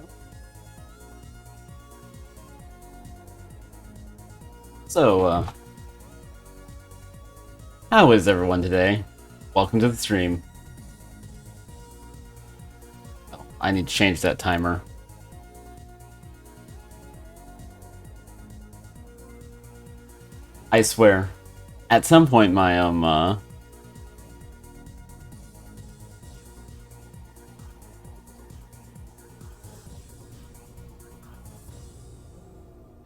go. So, how is everyone today? Welcome to the stream. Oh, I need to change that timer. I swear, at some point my,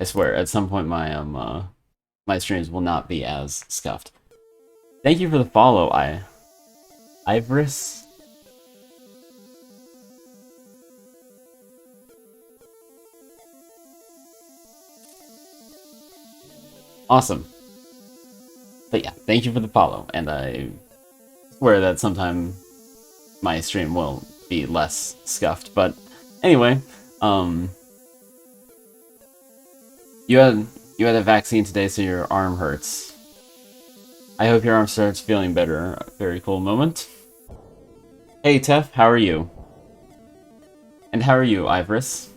I swear, at some point my streams will not be as scuffed. Thank you for the follow, Ivorus. Awesome. But yeah, thank you for the follow, and I swear that sometime my stream will be less scuffed. But anyway, you had a vaccine today, so your arm hurts. I hope your arm starts feeling better. Very cool moment. Hey, Tef, how are you? And how are you, Ivorus?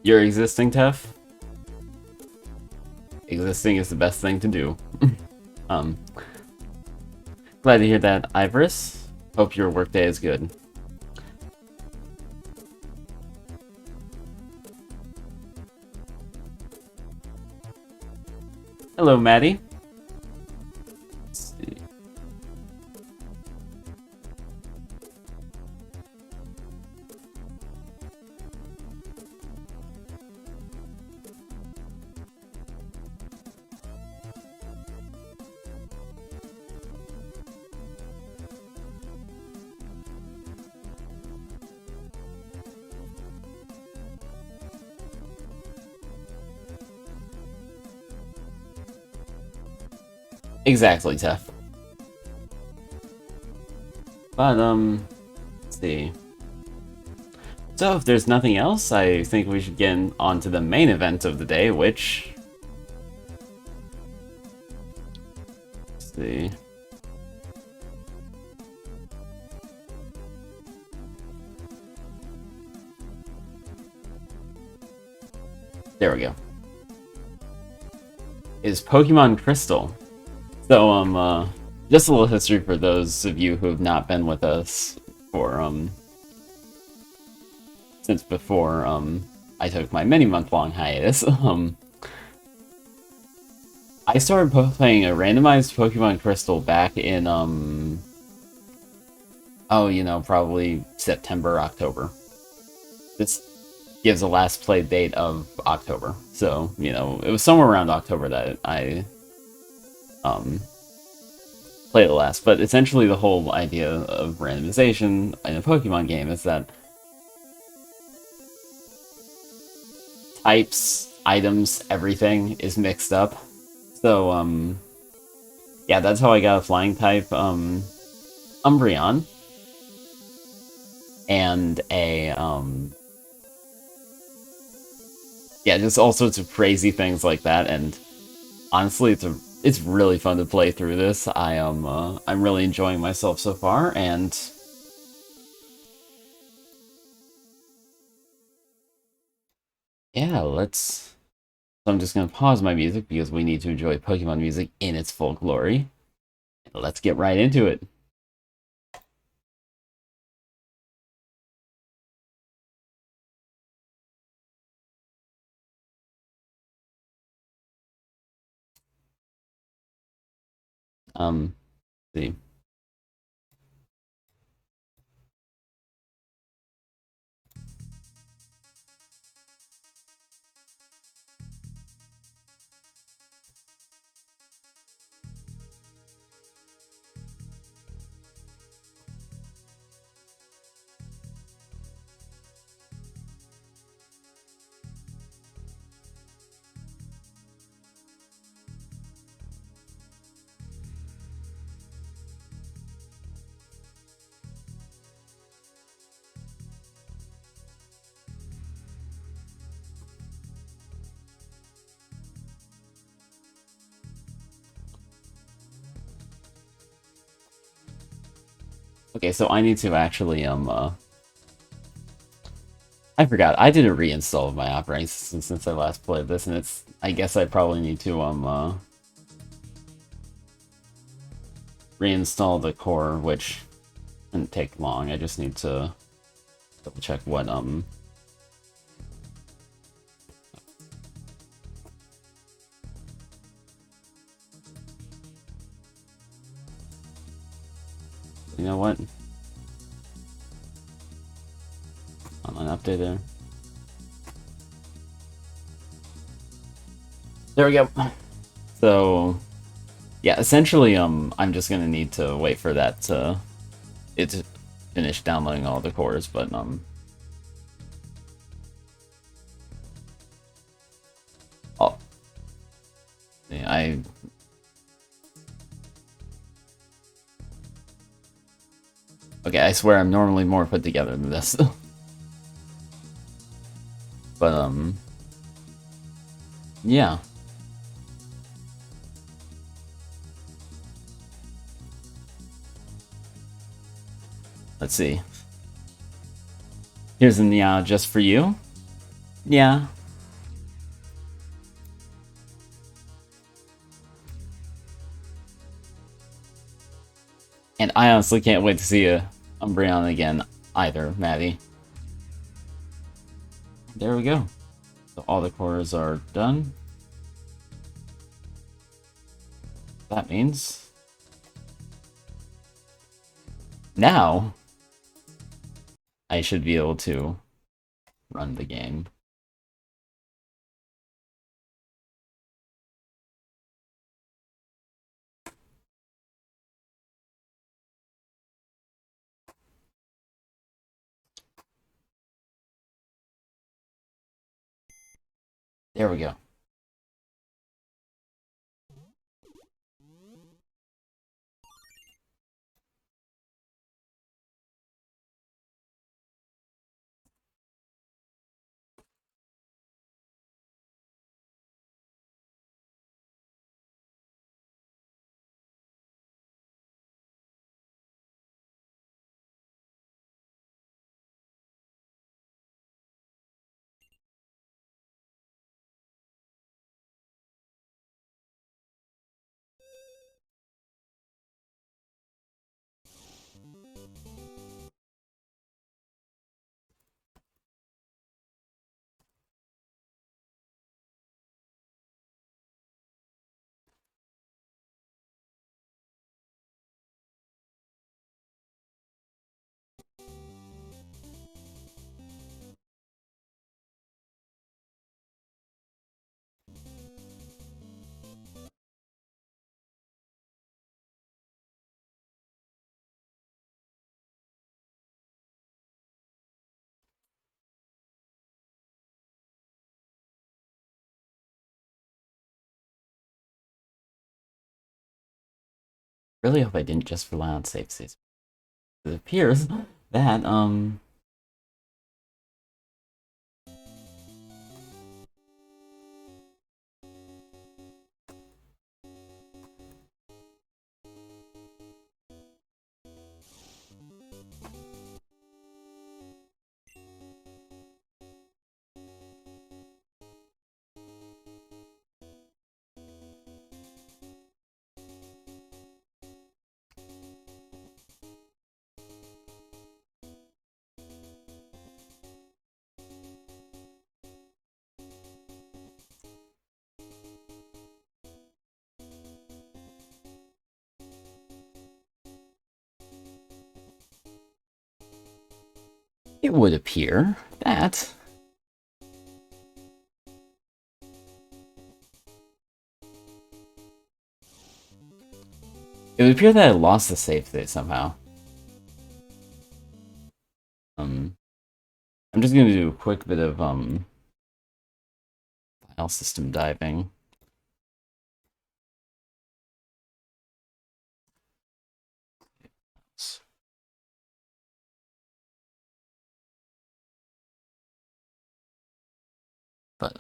You're existing, Tef? Existing is the best thing to do. um, Glad to hear that, Ivorus. Hope your workday is good. Hello, Maddie. Let's see. Exactly, Tef. But, let's see. So, if there's nothing else, I think we should get on to the main event of the day, which... Let's see. There we go. Is Pokemon Crystal. So, just a little history for those of you who have not been with us for, since before, I took my many-month-long hiatus. I started playing a randomized Pokemon Crystal back in, oh, you know, probably September, October. This gives a last play date of October. So, you know, it was somewhere around October that I, played the last. But essentially the whole idea of randomization in a Pokemon game is that types, items, everything is mixed up. So, yeah, that's how I got a flying type, Umbreon. And a, yeah, just all sorts of crazy things like that, and honestly, it's really fun to play through this. I'm really enjoying myself so far, and yeah, So I'm just gonna pause my music because we need to enjoy Pokemon music in its full glory. Let's get right into it. See. Okay, so I need to actually, I forgot. I did a reinstall of my operating system since I last played this, and I guess I probably need to, reinstall the core, which didn't take long. I just need to double check what, you know what? Online update there. There we go. So, yeah, essentially, I'm just gonna need to wait for that to finish downloading all the cores, but oh, yeah, okay, I swear I'm normally more put together than this, but yeah. Let's see. Here's a Nia just for you. Yeah. And I honestly can't wait to see a Umbreon again either, Maddie. There we go. So all the cores are done. That means now I should be able to run the game. There we go. Really hope I didn't just rely on save states. It appears that it would appear that it would appear that I lost the save state somehow. Um, I'm just gonna do a quick bit of file system diving. But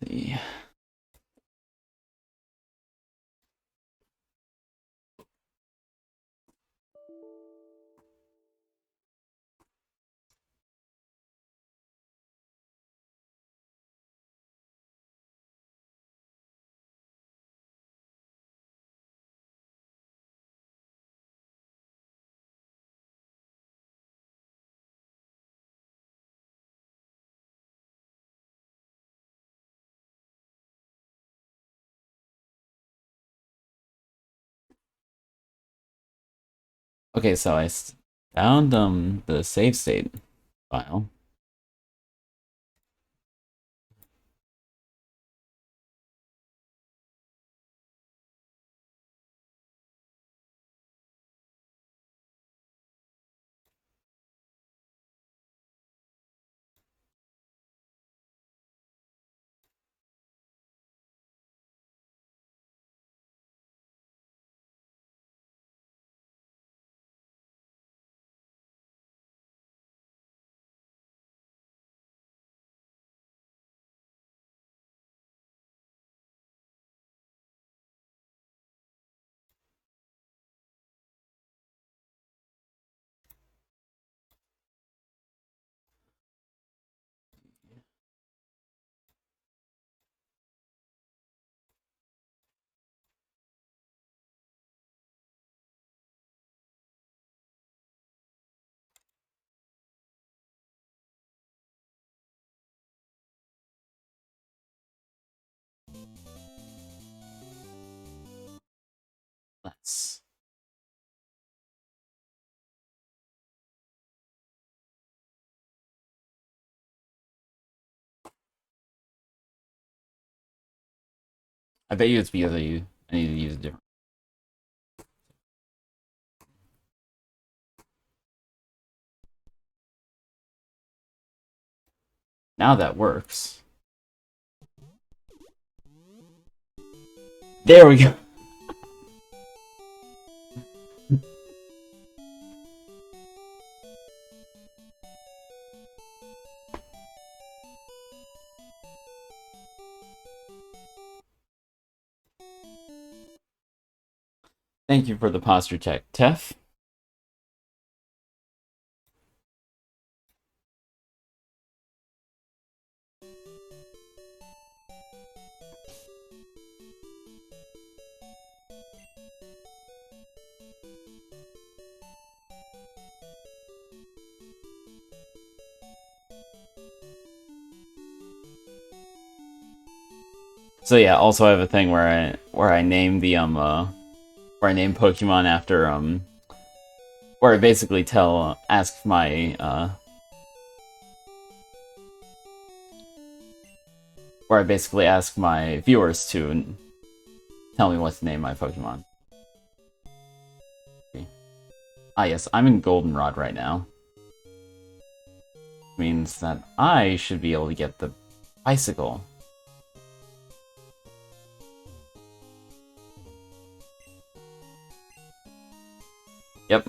see. Okay, so I found the save state file. Let's. I bet you it's because I need to use a different. Now that works. There we go. Thank you for the posture check, Tef. So yeah, also I have a thing where I name the where I name Pokemon after where I basically ask my where I basically ask my viewers to tell me what to name my Pokemon. Okay. Ah yes, I'm in Goldenrod right now. Means that I should be able to get the bicycle. Yep.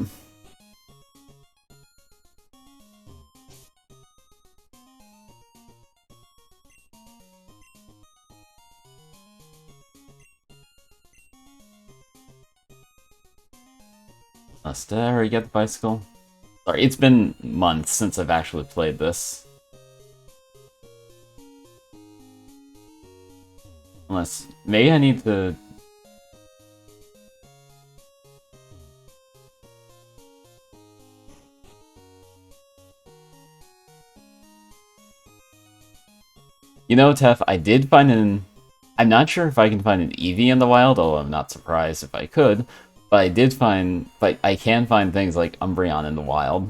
Must I already get the bicycle? Sorry, it's been months since I've actually played this. Unless, maybe I need to... You know, Tef, I did find an... I'm not sure if I can find an Eevee in the wild, although I'm not surprised if I could. But I did find... But I can find things like Umbreon in the wild.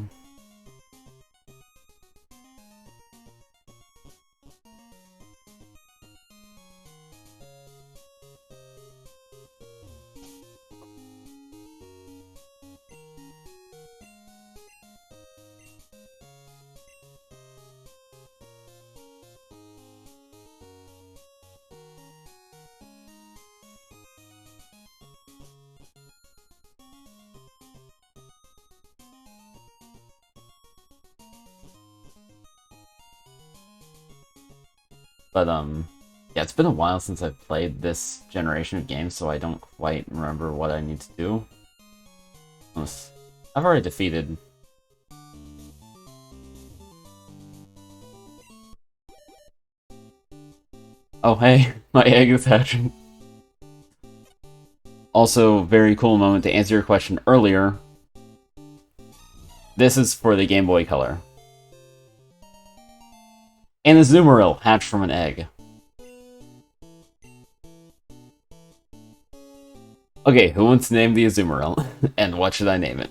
But, Yeah, it's been a while since I've played this generation of games, so I don't quite remember what I need to do. I've already defeated... Oh hey, my egg is hatching. Also, very cool moment to answer your question earlier. This is for the Game Boy Color. And the Zoomeril hatched from an egg. Okay, who wants to name the Azumarill? And what should I name it?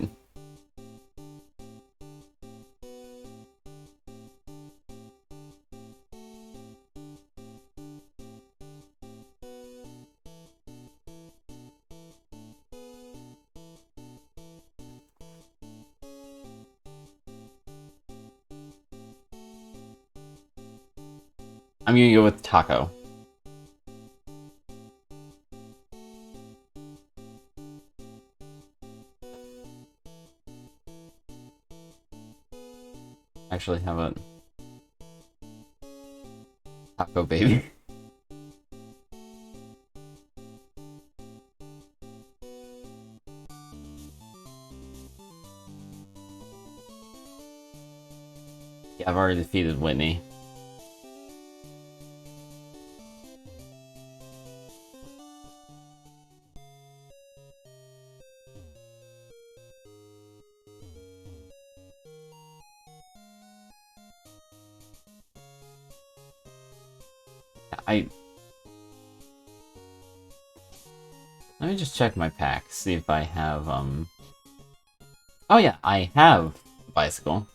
I'm gonna go with Taco. Actually, how about Taco Baby? Yeah, I've already defeated Whitney. Let me just check my pack, see if I have, Oh yeah, I have a bicycle.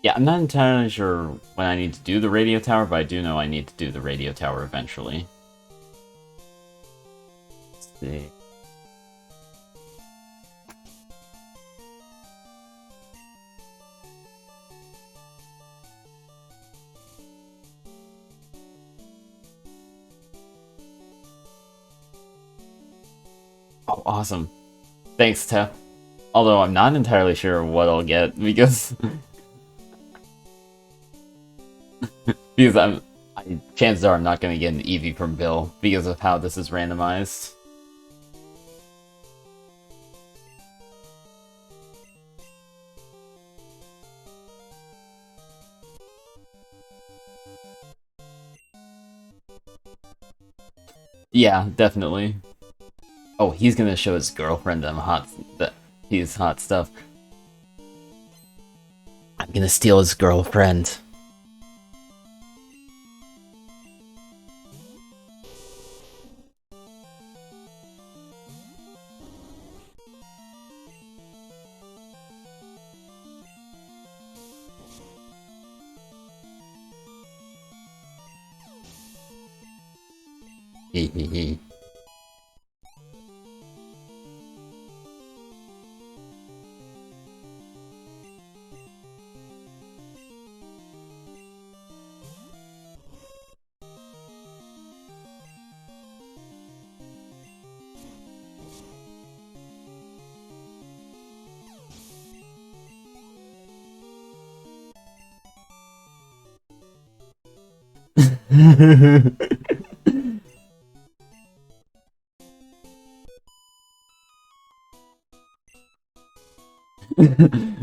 Yeah, I'm not entirely sure when I need to do the radio tower, but I do know I need to do the radio tower eventually. Let's see. Oh, awesome. Thanks, Tef. Although I'm not entirely sure what I'll get, because... because chances are I'm not going to get an Eevee from Bill, because of how this is randomized. Yeah, definitely. Oh, he's gonna show his girlfriend his hot stuff. I'm gonna steal his girlfriend. Hehehe.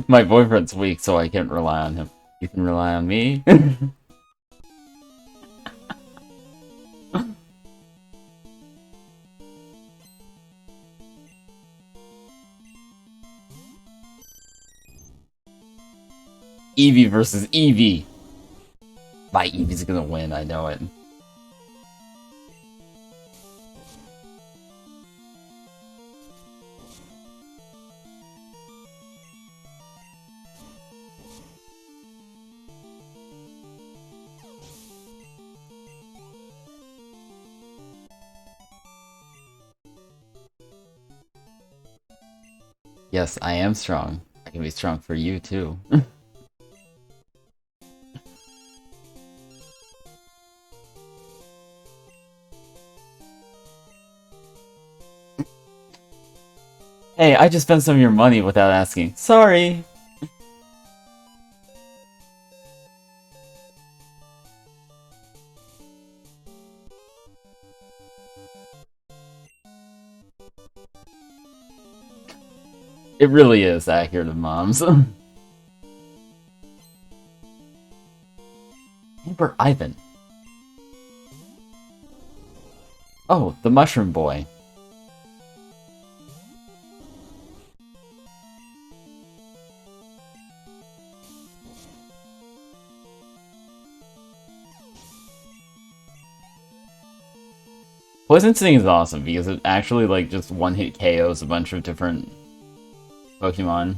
My boyfriend's weak, so I can't rely on him. You can rely on me? Eevee versus Eevee! My Eevee's gonna win, I know it. Yes, I am strong. I can be strong for you too. Hey, I just spent some of your money without asking. Sorry! It really is accurate of moms. Amber Ivan. Oh, the Mushroom Boy. Poison Sting is awesome because it actually like just one-hit KOs a bunch of different Pokemon.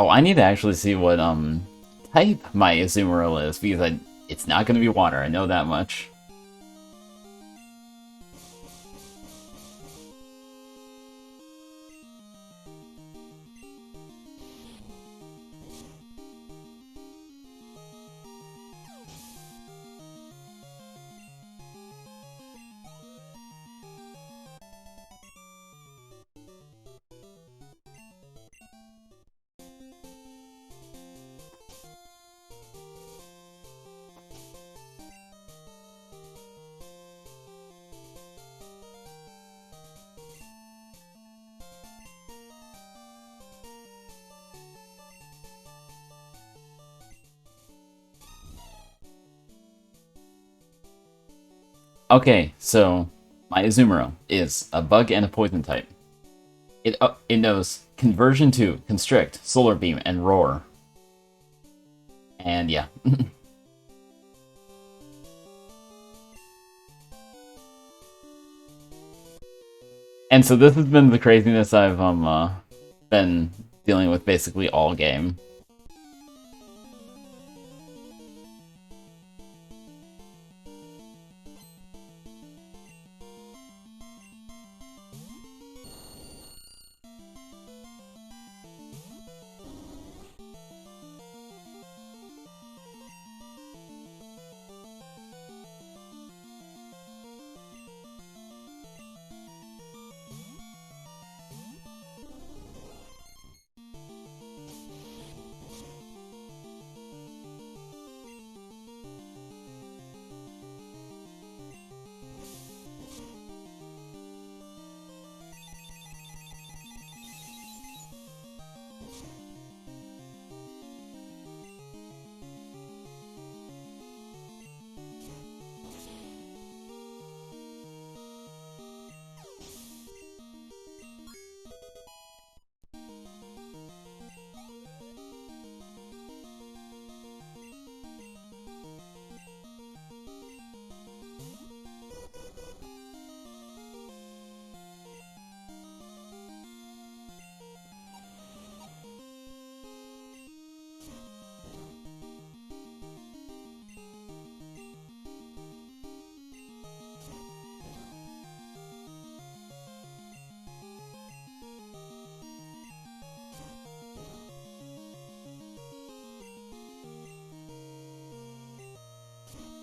Oh, I need to actually see what type my Azumarill is because it's not going to be water. I know that much. Okay, so my Azumarill is a bug and a poison type. It knows Conversion 2, Constrict, Solar Beam, and Roar. And yeah. And so this has been the craziness I've been dealing with basically all game.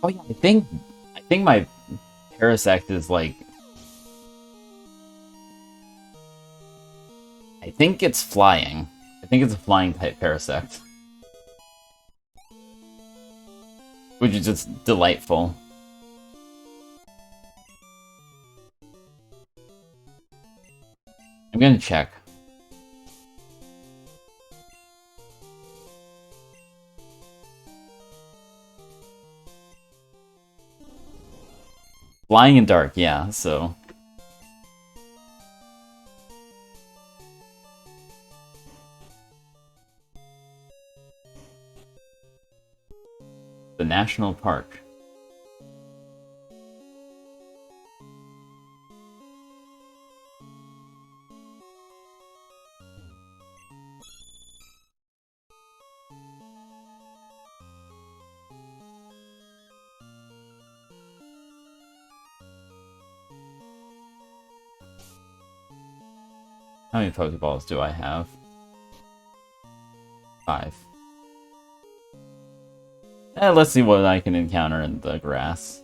Oh yeah, I think my Parasect is like I think it's flying. I think it's a flying type Parasect. Which is just delightful. I'm gonna check. Flying in dark, yeah, so. The national park. How many Pokeballs do I have? 5. Let's see what I can encounter in the grass.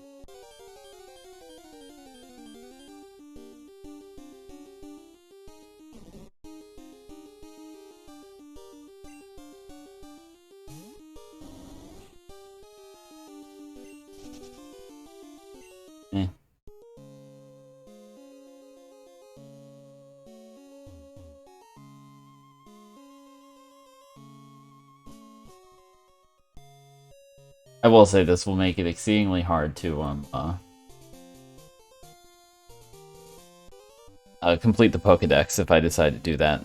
Eh. I will say this will make it exceedingly hard to complete the Pokedex if I decide to do that,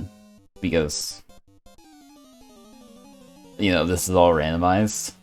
because you know this is all randomized.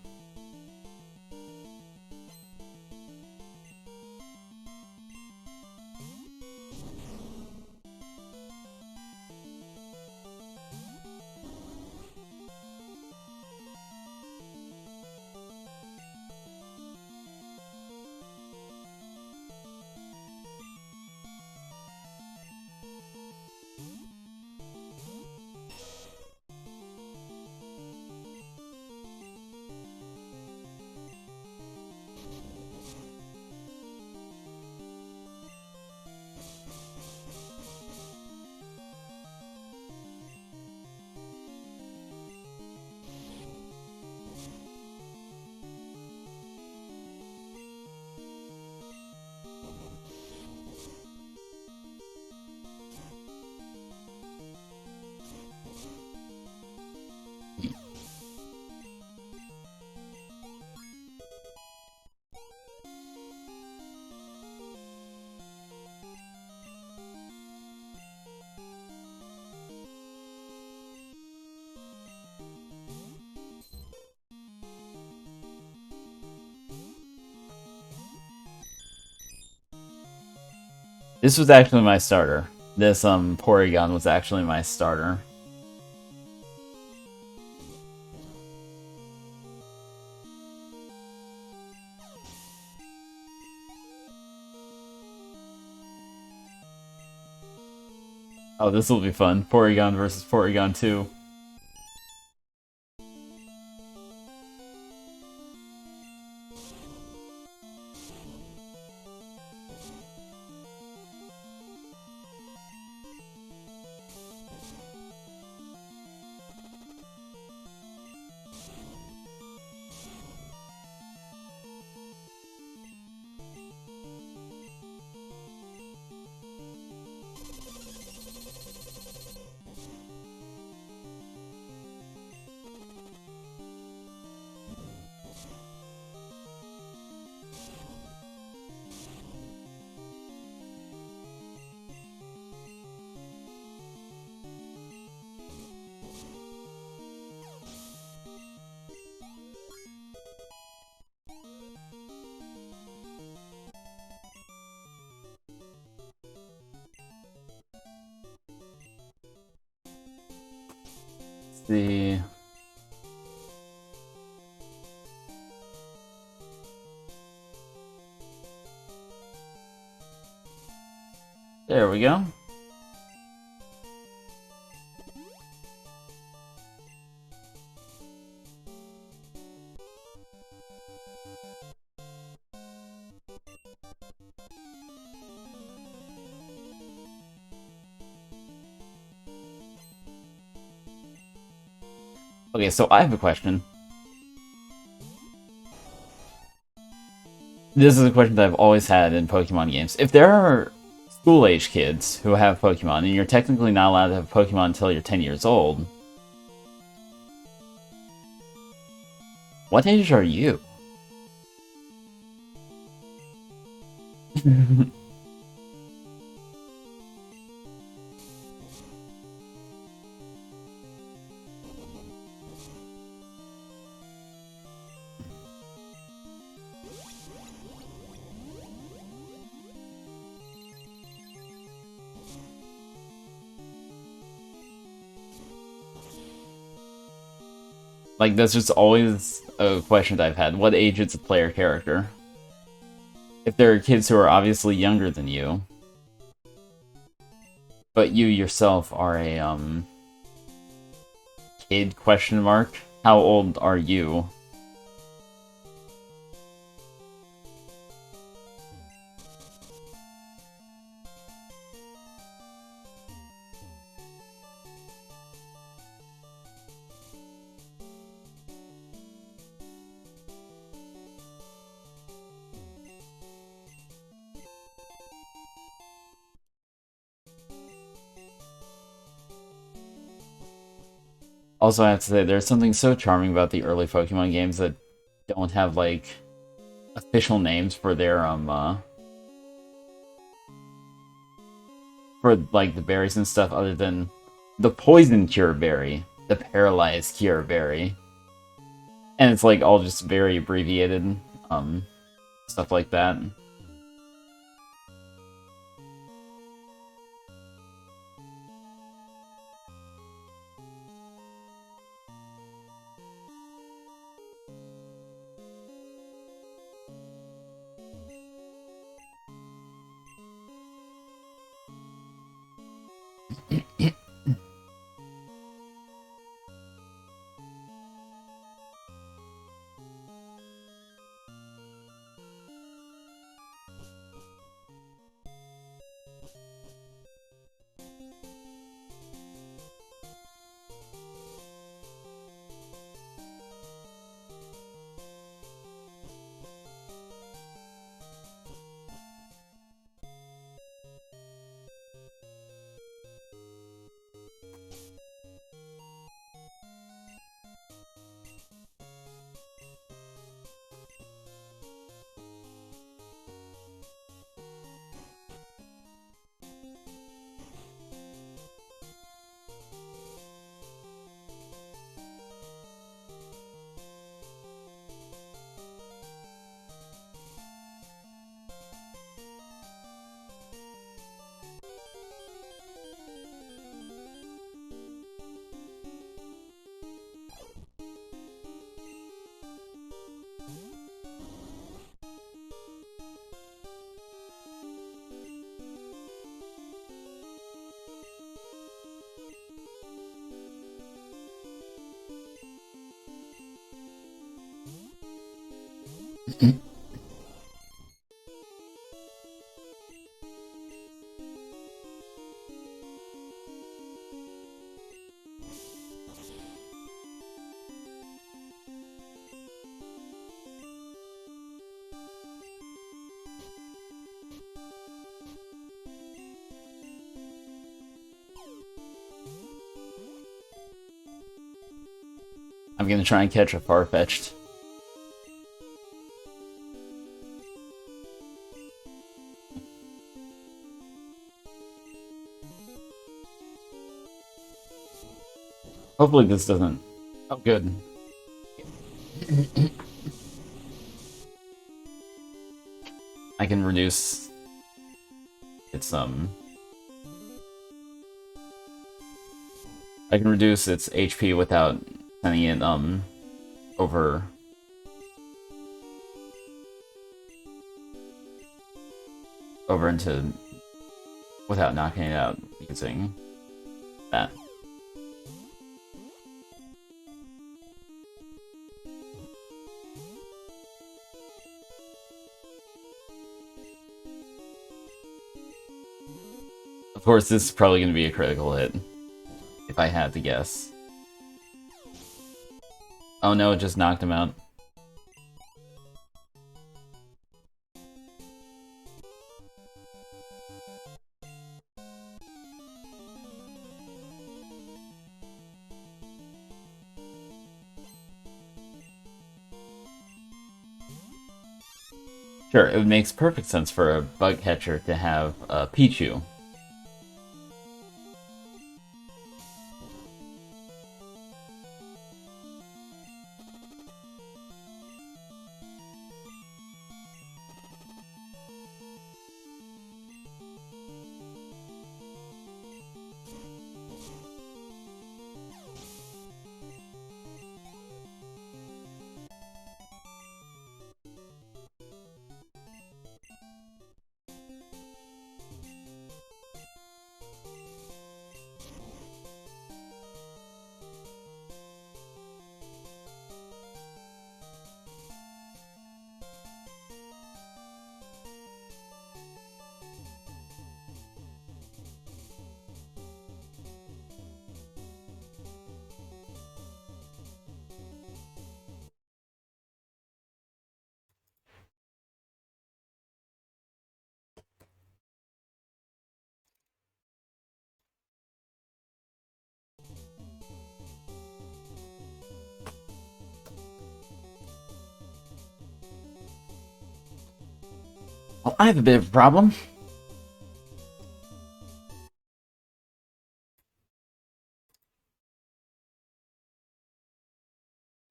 This was actually my starter. This Porygon was actually my starter. Oh, this will be fun. Porygon versus Porygon 2. See. There we go. Okay, so I have a question. This is a question that I've always had in Pokemon games. If there are school-age kids who have Pokemon, and you're technically not allowed to have Pokemon until you're 10 years old, what age are you? Like, that's just always a question that I've had. What age is a player character? If there are kids who are obviously younger than you, but you yourself are a, kid, question mark? How old are you? Also, I have to say, there's something so charming about the early Pokemon games that don't have, like, official names for their, for, like, the berries and stuff other than the Poison Cure Berry, the Paralyzed Cure Berry. And it's, like, all just very abbreviated, stuff like that. I'm gonna try and catch a Farfetch'd. Hopefully this doesn't... Oh, good. I can reduce its, I can reduce its HP without sending it, over... over into... without knocking it out using that. Of course, this is probably going to be a critical hit, if I had to guess. Oh no, it just knocked him out. Sure, it makes perfect sense for a bug catcher to have a Pichu. Well, I have a bit of a problem.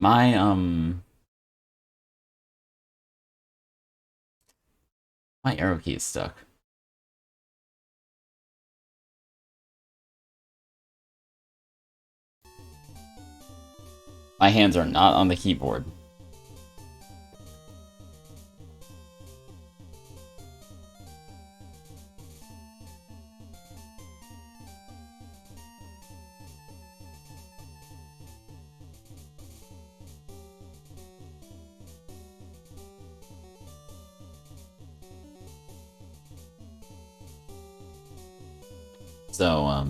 My, my arrow key is stuck. My hands are not on the keyboard. So,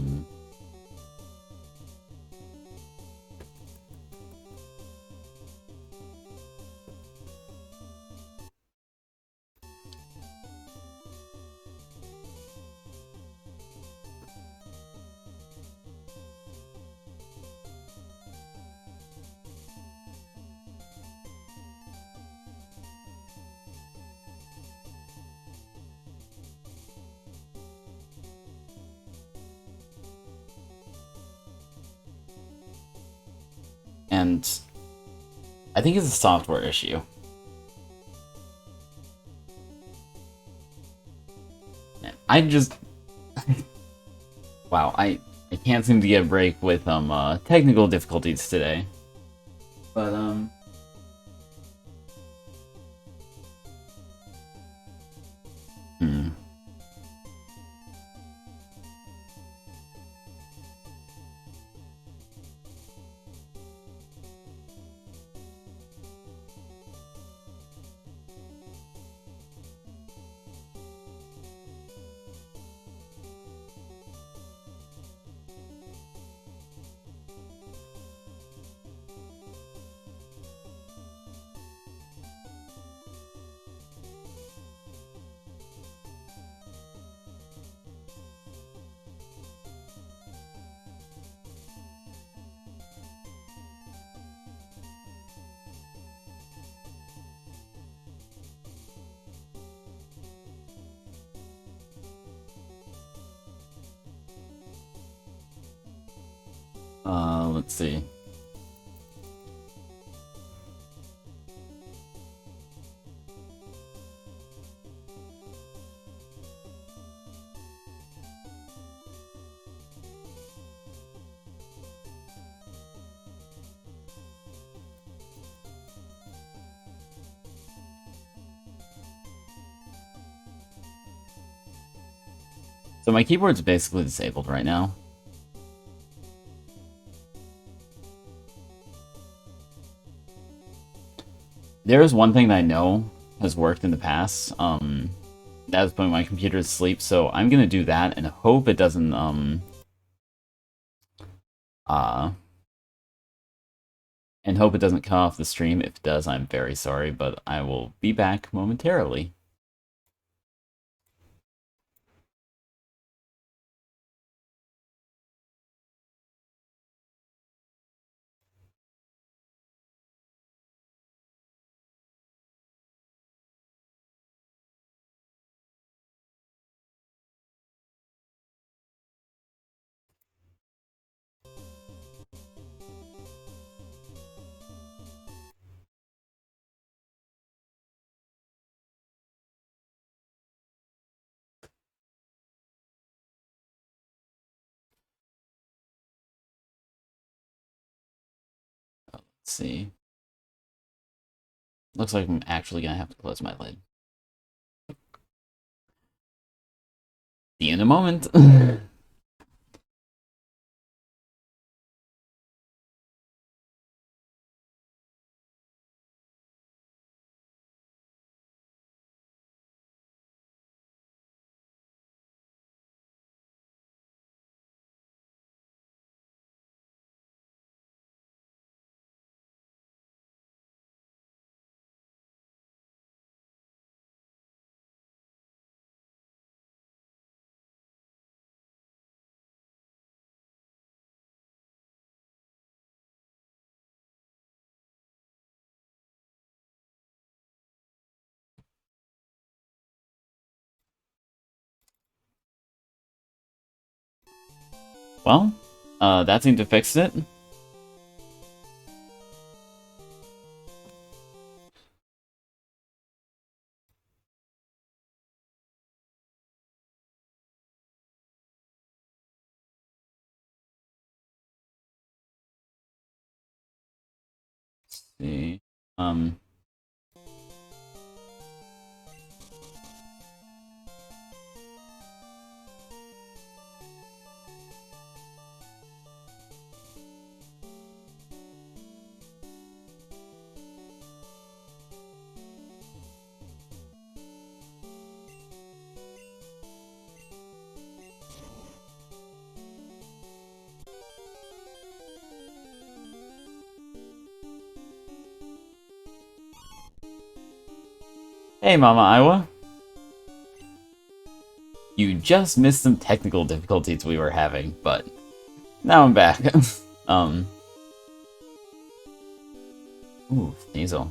and I think it's a software issue. I just... wow, I can't seem to get a break with, technical difficulties today. But, hmm. Let's see. So my keyboard's basically disabled right now. There is one thing that I know has worked in the past. That is putting my computer to sleep, so I'm gonna do that and hope it doesn't, and hope it doesn't cut off the stream. If it does, I'm very sorry, but I will be back momentarily. Let's see. Looks like I'm actually gonna have to close my lid. See you in a moment. Well, that seemed to fix it. Let's see. Hey, Mama Iowa. You just missed some technical difficulties we were having, but now I'm back. um. Ooh, Sneasel.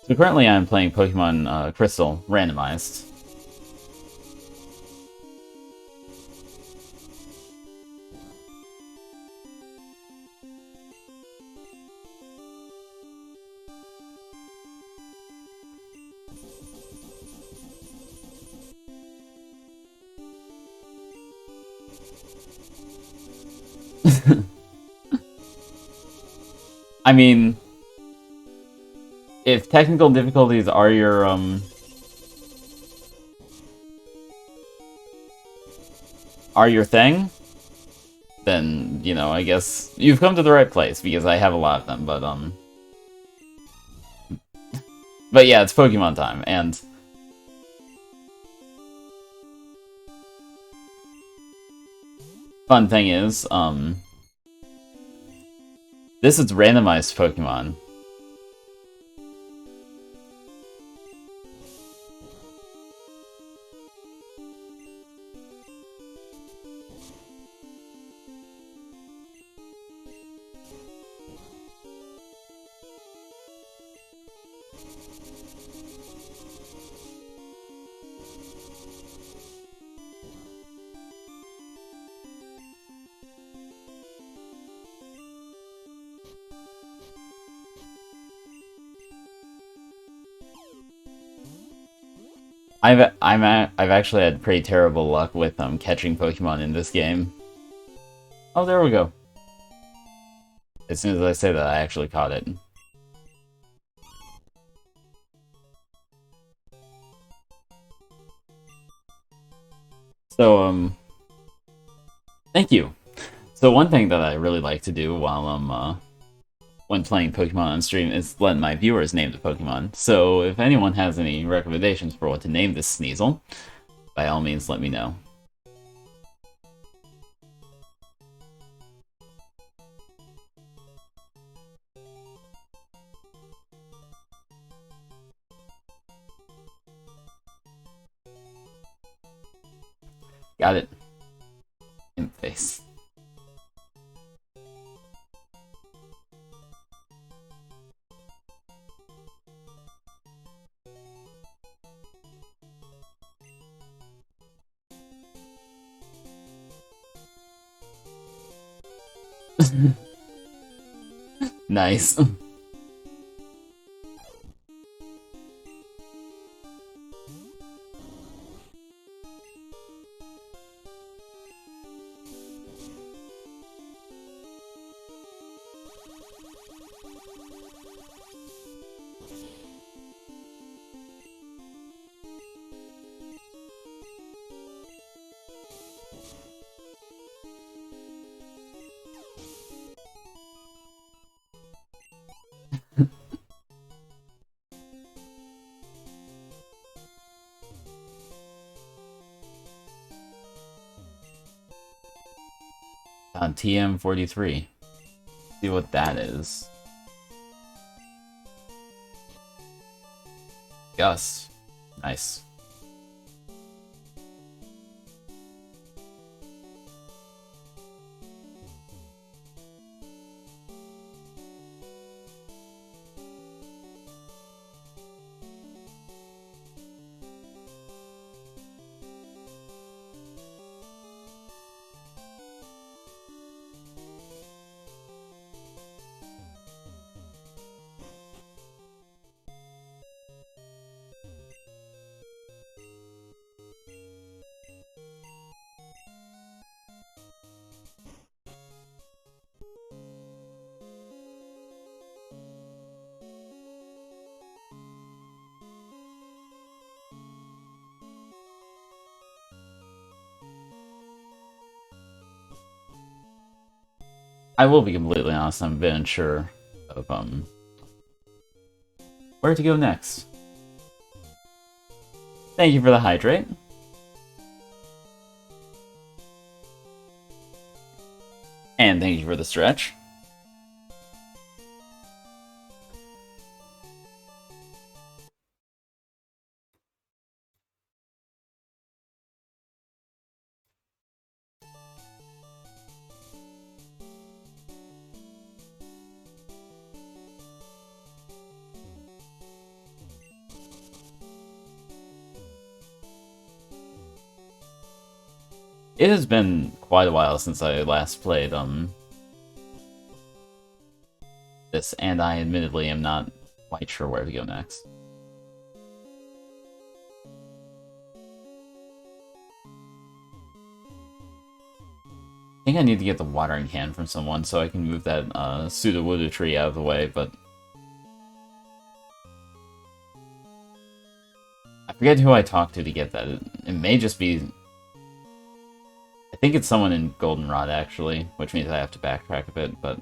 So currently I'm playing Pokemon Crystal randomized. I mean, if technical difficulties are your thing, then, you know, I guess you've come to the right place, because I have a lot of them, but yeah, it's Pokemon time, and fun thing is, this is randomized Pokemon. I've actually had pretty terrible luck with catching Pokemon in this game. Oh, there we go. As soon as I say that, I actually caught it. So, thank you. So one thing that I really like to do while I'm, when playing Pokemon on stream is let my viewers name the Pokemon. So if anyone has any recommendations for what to name this Sneasel, by all means let me know. Got it. In the face. Nice. On TM43. See what that is. Gus. Nice. I will be completely honest, I'm a bit unsure of where to go next. Thank you for the hydrate. And thank you for the stretch. It has been quite a while since I last played this, and I admittedly am not quite sure where to go next. I think I need to get the watering can from someone so I can move that Sudowoodo tree out of the way, but I forget who I talked to get that. It may just be... I think it's someone in Goldenrod, actually, which means I have to backtrack a bit, but...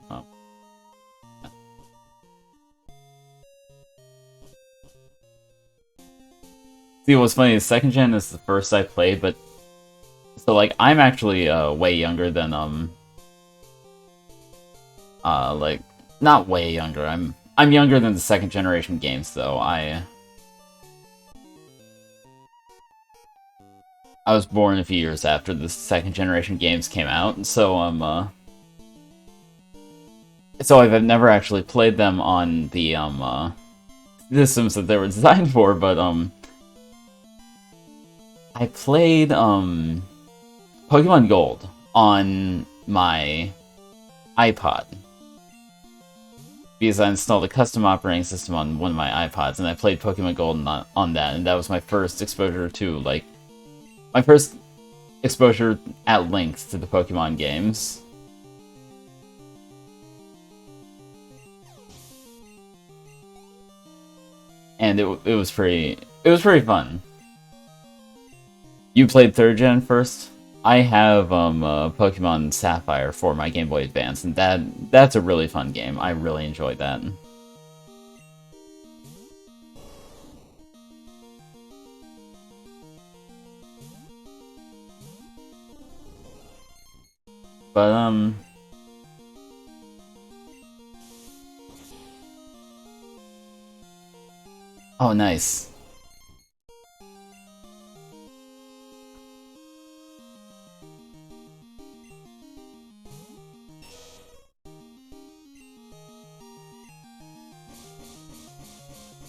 See, what's funny is 2nd gen is the first I played, but... So, like, I'm actually way younger than, like, not way younger, I'm younger than the 2nd generation games, though. I was born a few years after the 2nd generation games came out, so, so I've never actually played them on the, systems that they were designed for, but, I played, Pokemon Gold on my iPod. Because I installed a custom operating system on one of my iPods, and I played Pokemon Gold on that, and that was my first exposure to, like, my first exposure at length to the Pokemon games. And it was pretty fun. You played 3rd gen first? I have Pokemon Sapphire for my Game Boy Advance, and that's a really fun game. I really enjoyed that. But oh, nice.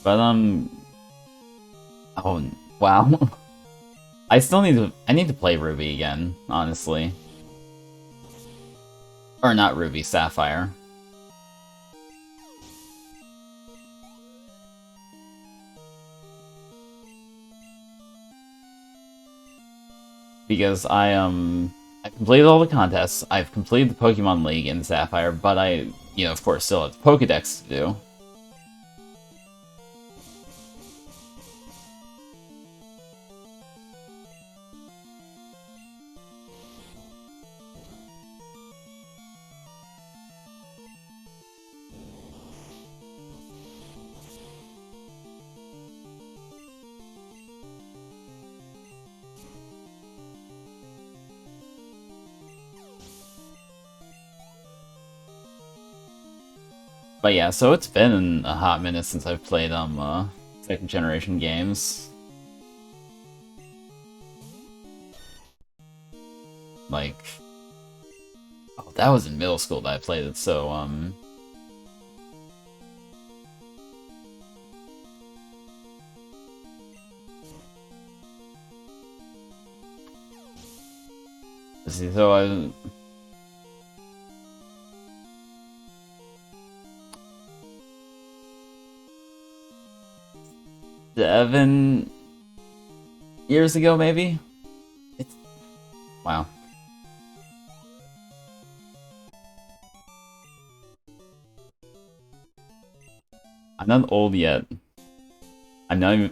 But, oh, wow. I still need to play Ruby again, honestly. Or not Ruby, Sapphire. Because I've completed all the contests, I've completed the Pokemon League in Sapphire, but I, you know, of course, still have the Pokedex to do. But yeah, so it's been a hot minute since I've played 2nd generation games. Like, oh, that was in middle school that I played it, so let's see, so I 7 years ago, maybe? It's... wow. I'm not old yet. I'm not even...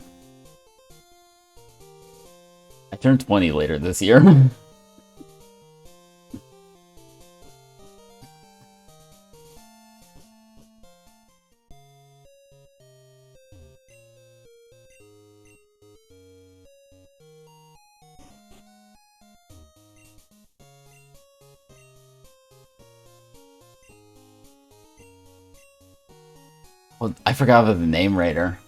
I turned 20 later this year. Well, I forgot about the name Raider.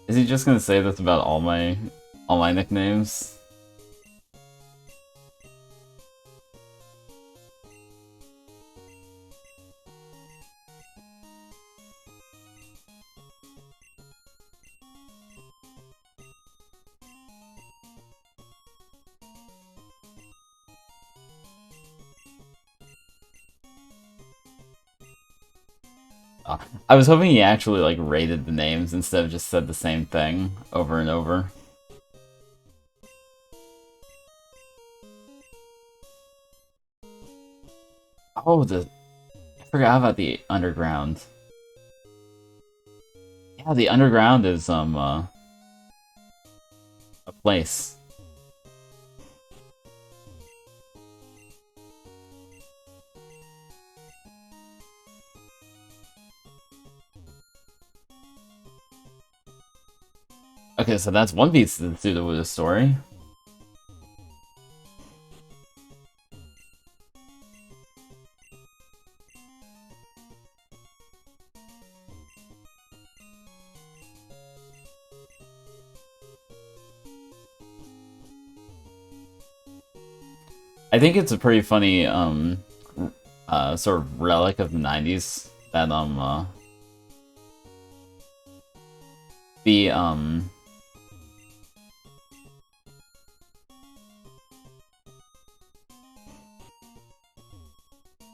Is he just gonna say this about all my nicknames? I was hoping he actually like rated the names instead of just said the same thing over and over. Oh, I forgot about the underground. Yeah, the underground is a place. Okay, so that's one piece to do with the story. I think it's a pretty funny sort of relic of the 90s that the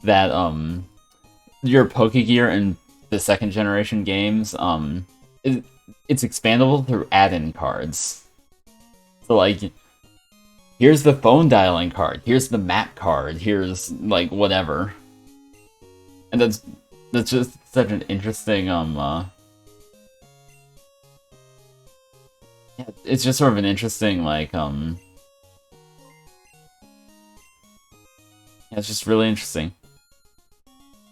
that your Pokegear in the second generation games it's expandable through add-in cards. So like here's the phone dialing card, here's the map card, here's like whatever. And that's just such an interesting yeah, it's just sort of an interesting like yeah, it's just really interesting.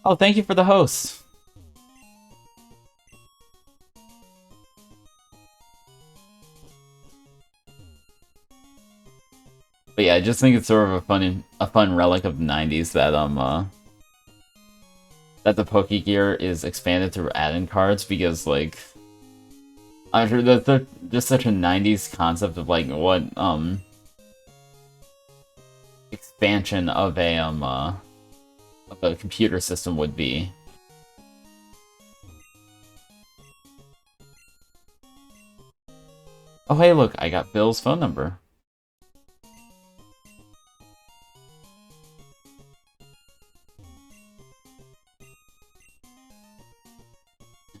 Oh, thank you for the host. But yeah, I just think it's sort of a fun relic of the 90s that the Pokegear is expanded through add-in cards because like I'm sure that's just such a 90s concept of like what expansion of a computer system would be. Oh hey look, I got Bill's phone number.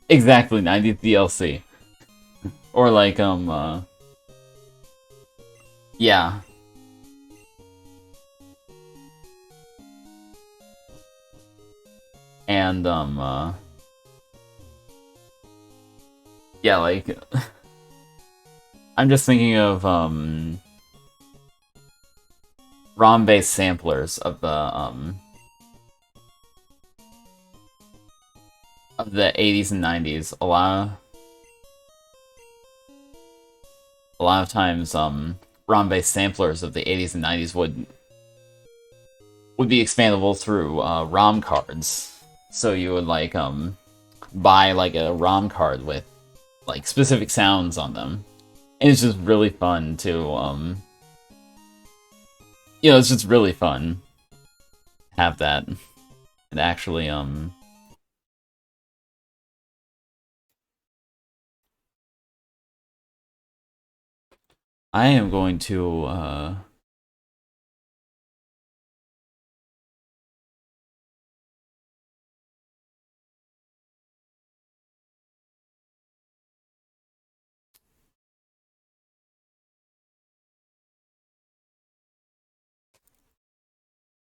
Exactly, 90th DLC. Or like yeah. And yeah, like I'm just thinking of ROM-based samplers of the 80s and 90s. A lot of times ROM-based samplers of the 80s and 90s would be expandable through ROM cards. So you would like buy like a ROM card with like specific sounds on them. And it's just really fun to it's just really fun to have that. And actually I am going to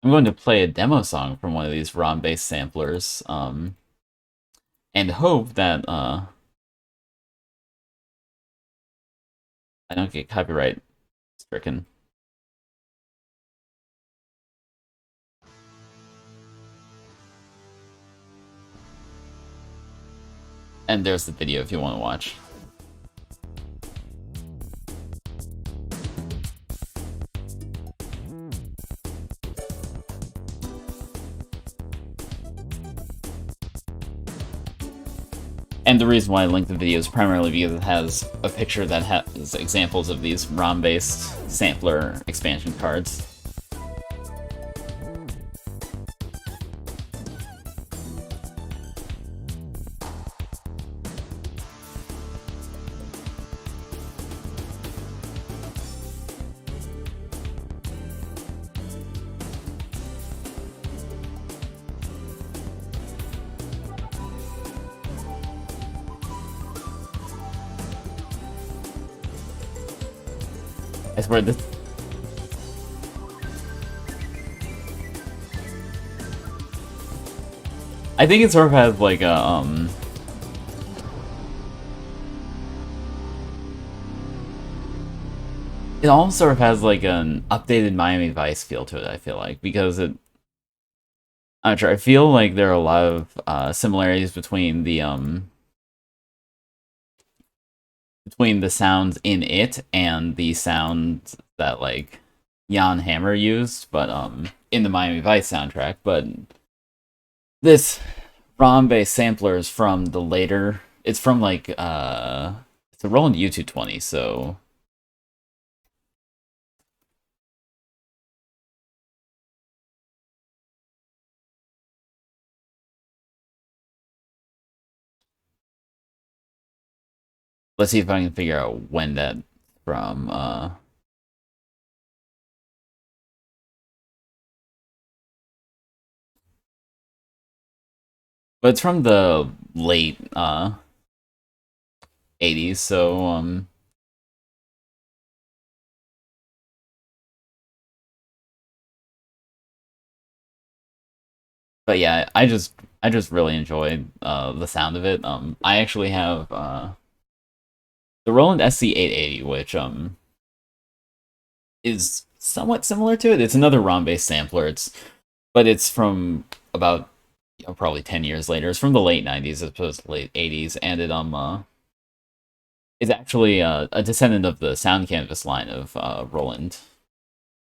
I'm going to play a demo song from one of these ROM-based samplers, and hope that I don't get copyright stricken. And there's the video if you want to watch. And the reason why I linked the video is primarily because it has a picture that has examples of these ROM-based sampler expansion cards. I swear this. I think it sort of has like a it almost sort of has like an updated Miami Vice feel to it, I feel like, because I'm not sure, I feel like there are a lot of similarities between the sounds in it and the sounds that like Jan Hammer used, but in the Miami Vice soundtrack. But this ROM-based sampler is from the later. It's from like it's a Roland U220, so. Let's see if I can figure out when that from. But it's from the late 80s, so but yeah, I just really enjoyed the sound of it. I actually have the Roland SC880, which is somewhat similar to it. It's another ROM-based sampler. But it's from about probably 10 years later. It's from the late 90s as opposed to the late 80s, and it is actually a descendant of the Sound Canvas line of Roland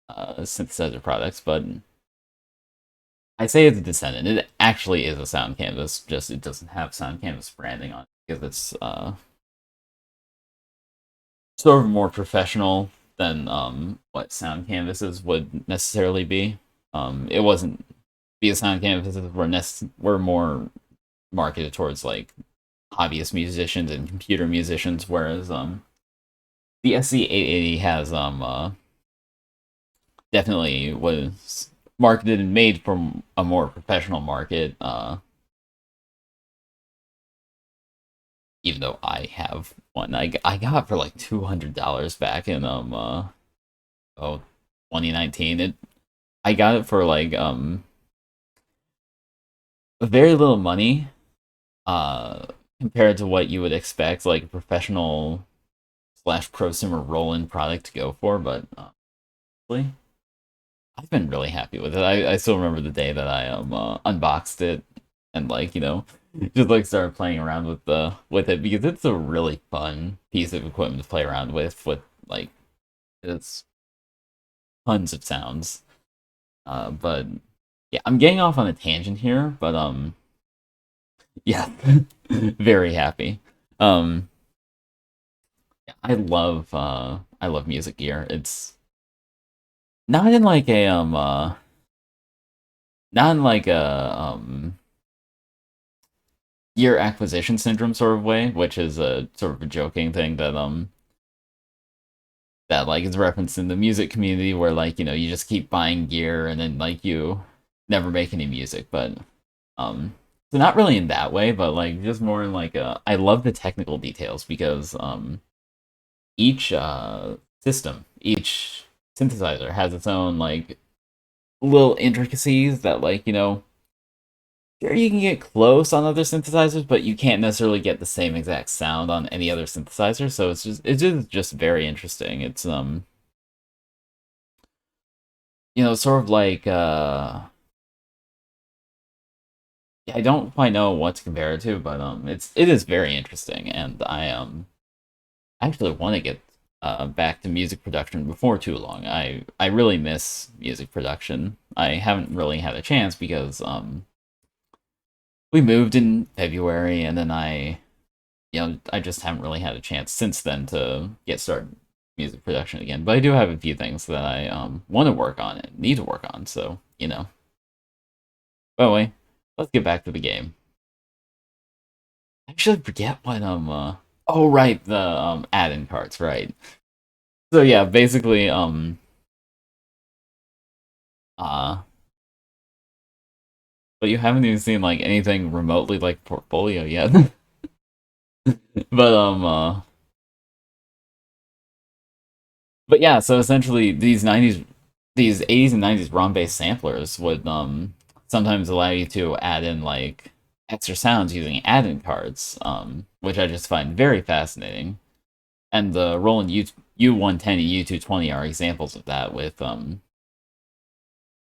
synthesizer products. But I say it's a descendant. It actually is a Sound Canvas, just it doesn't have Sound Canvas branding on it because it's sort of more professional than what Sound Canvases would necessarily be. It wasn't because Sound Canvases were more marketed towards like hobbyist musicians and computer musicians, whereas the SC880 has definitely was marketed and made for a more professional market. Even though I have one, I got for like $200 back in 2019. I got it for like very little money compared to what you would expect like a professional slash prosumer Roland product to go for, but honestly, I've been really happy with it. I still remember the day that I unboxed it and like just like started playing around with it because it's a really fun piece of equipment to play around with like it's tons of sounds. But yeah, I'm getting off on a tangent here, but yeah, very happy. Um, I love music gear. It's not in like a not in like a gear acquisition syndrome sort of way, which is a sort of a joking thing that like is referenced in the music community where like you just keep buying gear and then like you never make any music. But so not really in that way, but like just more in like I love the technical details because each system, each synthesizer has its own like little intricacies that like sure you can get close on other synthesizers, but you can't necessarily get the same exact sound on any other synthesizer. So it's just very interesting. It's sort of like I don't quite know what to compare it to, but it is very interesting, and I actually want to get back to music production before too long. I really miss music production. I haven't really had a chance because we moved in February, and then I just haven't really had a chance since then to get started music production again. But I do have a few things that I want to work on and need to work on. So By the way, let's get back to the game. I actually forget what oh right, the add-in cards, right. So yeah, basically uh but you haven't even seen like anything remotely like portfolio yet. but but yeah, so essentially these 80s and 90s ROM-based samplers would sometimes allow you to add in like extra sounds using add-in cards, which I just find very fascinating. And the Roland U110 and U220 are examples of that, with the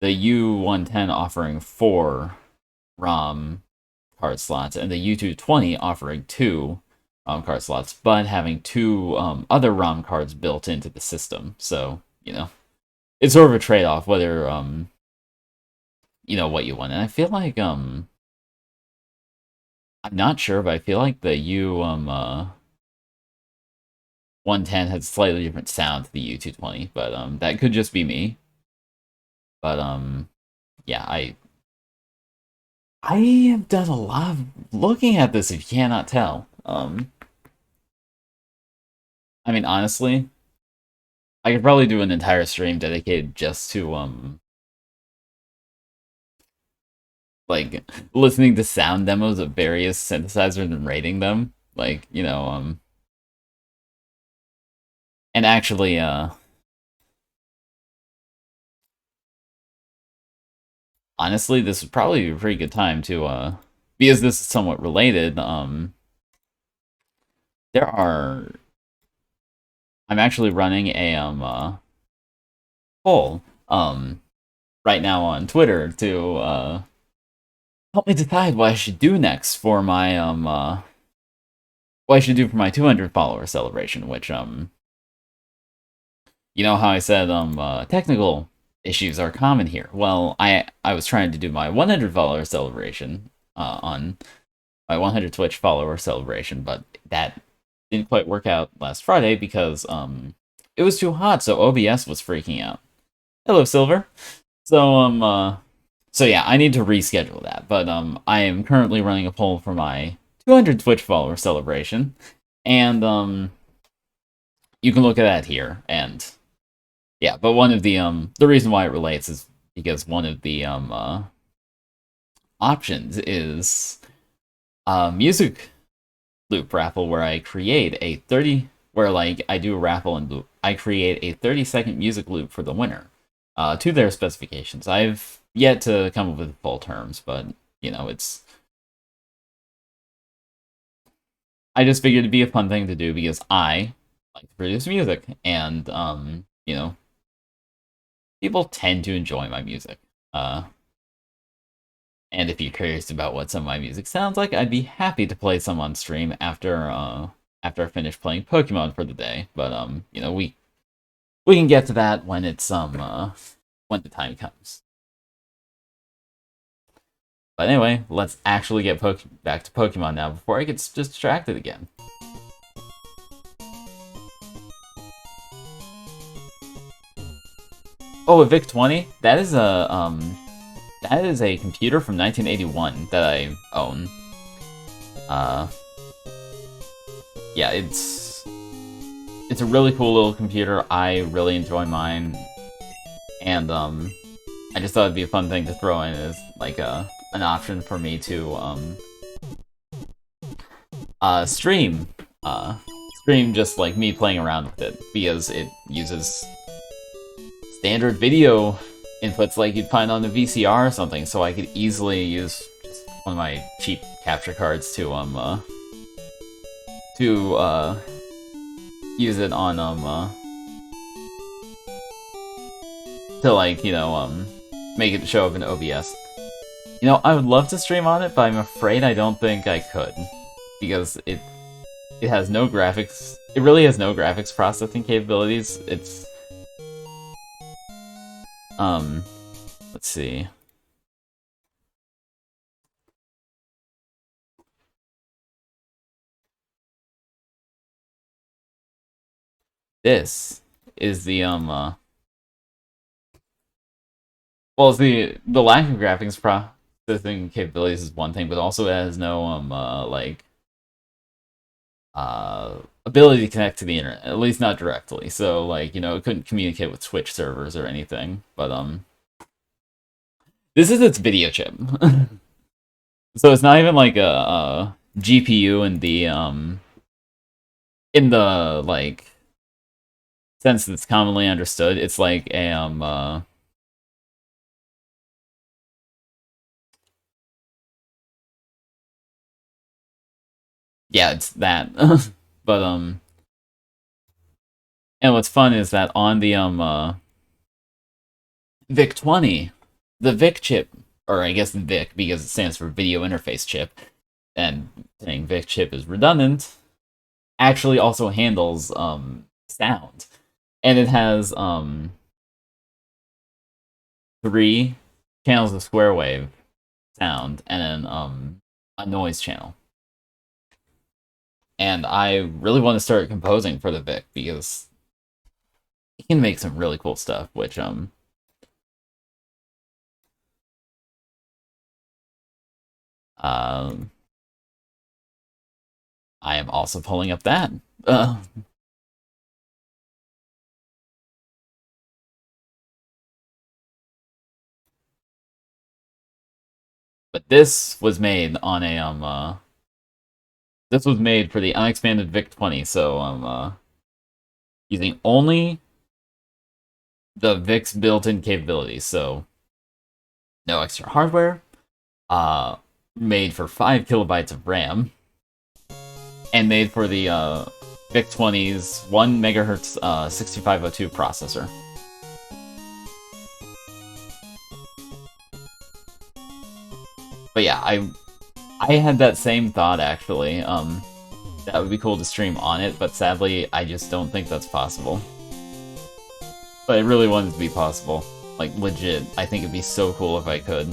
U110 offering 4 ROM card slots and the U220 offering 2 card slots, but having 2 other ROM cards built into the system. So, it's sort of a trade-off whether what you want. And I feel like I'm not sure, but I feel like the U 110 has slightly different sound to the U220, but that could just be me. But yeah, I have done a lot of looking at this, if you cannot tell. I mean, honestly, I could probably do an entire stream dedicated just to like listening to sound demos of various synthesizers and rating them. Like, and actually honestly, this would probably be a pretty good time to because this is somewhat related, there are I'm actually running a poll right now on Twitter to help me decide what I should do next for my what I should do for my 200 follower celebration, which you know how I said technical issues are common here. Well, I was trying to do my 100 follower celebration on my 100 Twitch follower celebration, but that didn't quite work out last Friday because it was too hot, so OBS was freaking out. Hello, Silver. So so yeah, I need to reschedule that. But I am currently running a poll for my 200 Twitch follower celebration, and you can look at that here. And yeah, but one of the reason why it relates is because one of the options is music loop raffle, where I create a 30 where like I do a raffle and loop. I create a 30-second music loop for the winner, to their specifications. I've yet to come up with full terms, but it's. I just figured it'd be a fun thing to do because I like to produce music, and people tend to enjoy my music. And if you're curious about what some of my music sounds like, I'd be happy to play some on stream after I finish playing Pokemon for the day. But we can get to that when it's when the time comes. But anyway, let's actually get back to Pokemon now before I get distracted again. Oh, a VIC-20? That is a computer from 1981 that I own. Yeah, it's a really cool little computer. I really enjoy mine, and I just thought it'd be a fun thing to throw in as like an option for me to stream just like me playing around with it, because it uses standard video inputs like you'd find on a VCR or something, so I could easily use just one of my cheap capture cards to use it on to like make it show up in OBS. You know, I would love to stream on it, but I'm afraid I don't think I could. Because it has no graphics. It really has no graphics processing capabilities. It's let's see. This is the well, the lack of graphics processing capabilities is one thing, but also it has no like ability to connect to the internet, at least not directly. So like, you know, it couldn't communicate with Twitch servers or anything. But this is its video chip. So it's not even like a GPU in the like sense that's commonly understood. It's like a yeah, it's that. But and what's fun is that on the VIC-20, the VIC chip, or I guess VIC because it stands for Video Interface Chip, and saying VIC chip is redundant, actually also handles sound, and it has 3 channels of square wave sound and then a noise channel. And I really want to start composing for the VIC because it can make some really cool stuff, which I am also pulling up that. But this was made on a this was made for the unexpanded VIC-20, so using only the VIC's built-in capabilities, so no extra hardware. Made for 5 kilobytes of RAM, and made for the VIC-20's 1 megahertz 6502 processor. But yeah, I had that same thought actually. That would be cool to stream on it, but sadly, I just don't think that's possible. But I really want it to be possible. Like, legit. I think it'd be so cool if I could.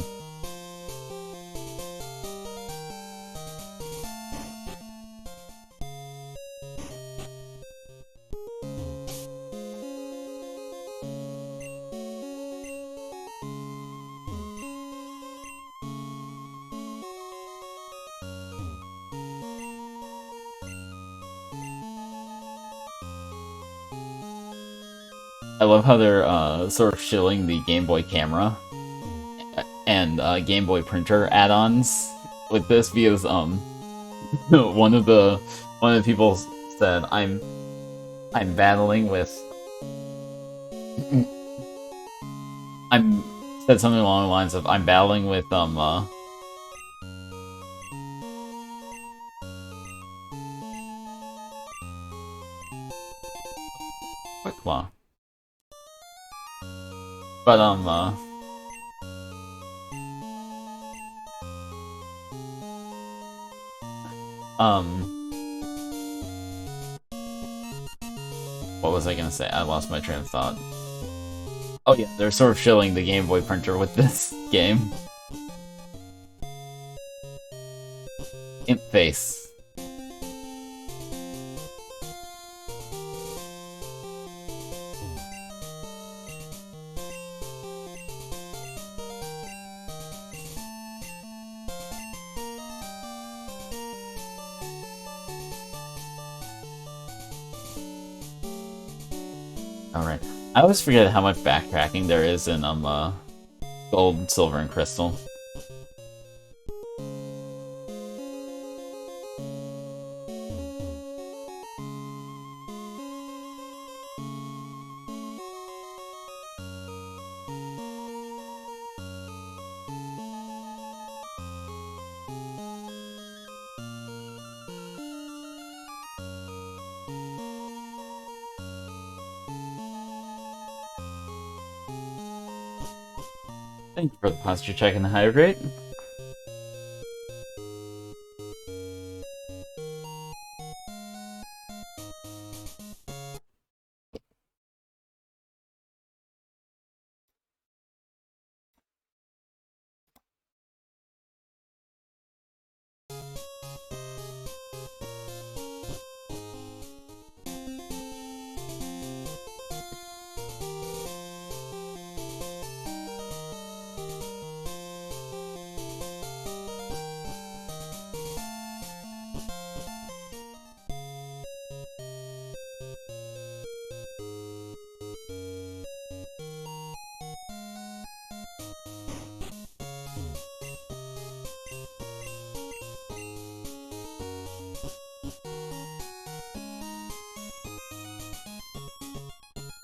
I love how they're sort of shilling the Game Boy camera and Game Boy printer add-ons with this because one of the people said I'm battling with I'm said something along the lines of I'm battling with Quick Claw. But what was I gonna say? I lost my train of thought. Oh yeah, they're sort of shilling the Game Boy printer with this game. Imp face. Alright. I always forget how much backtracking there is in Gold, Silver, and Crystal. Thank you for the posture check and the hydrate.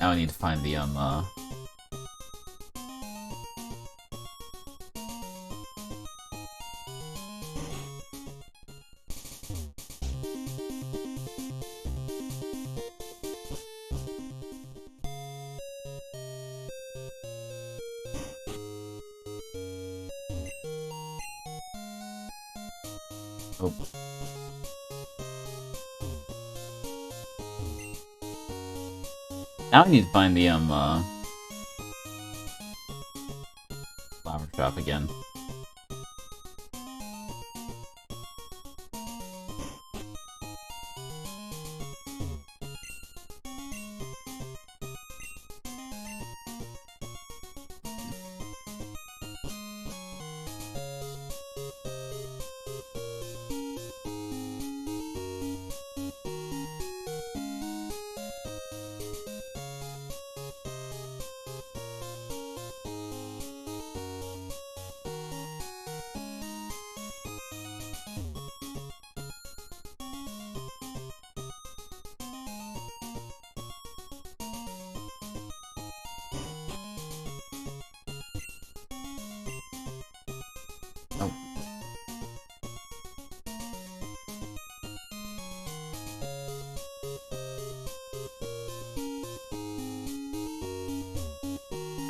Now I need to find the, oh. Now I need to find the, flower shop again. Oh.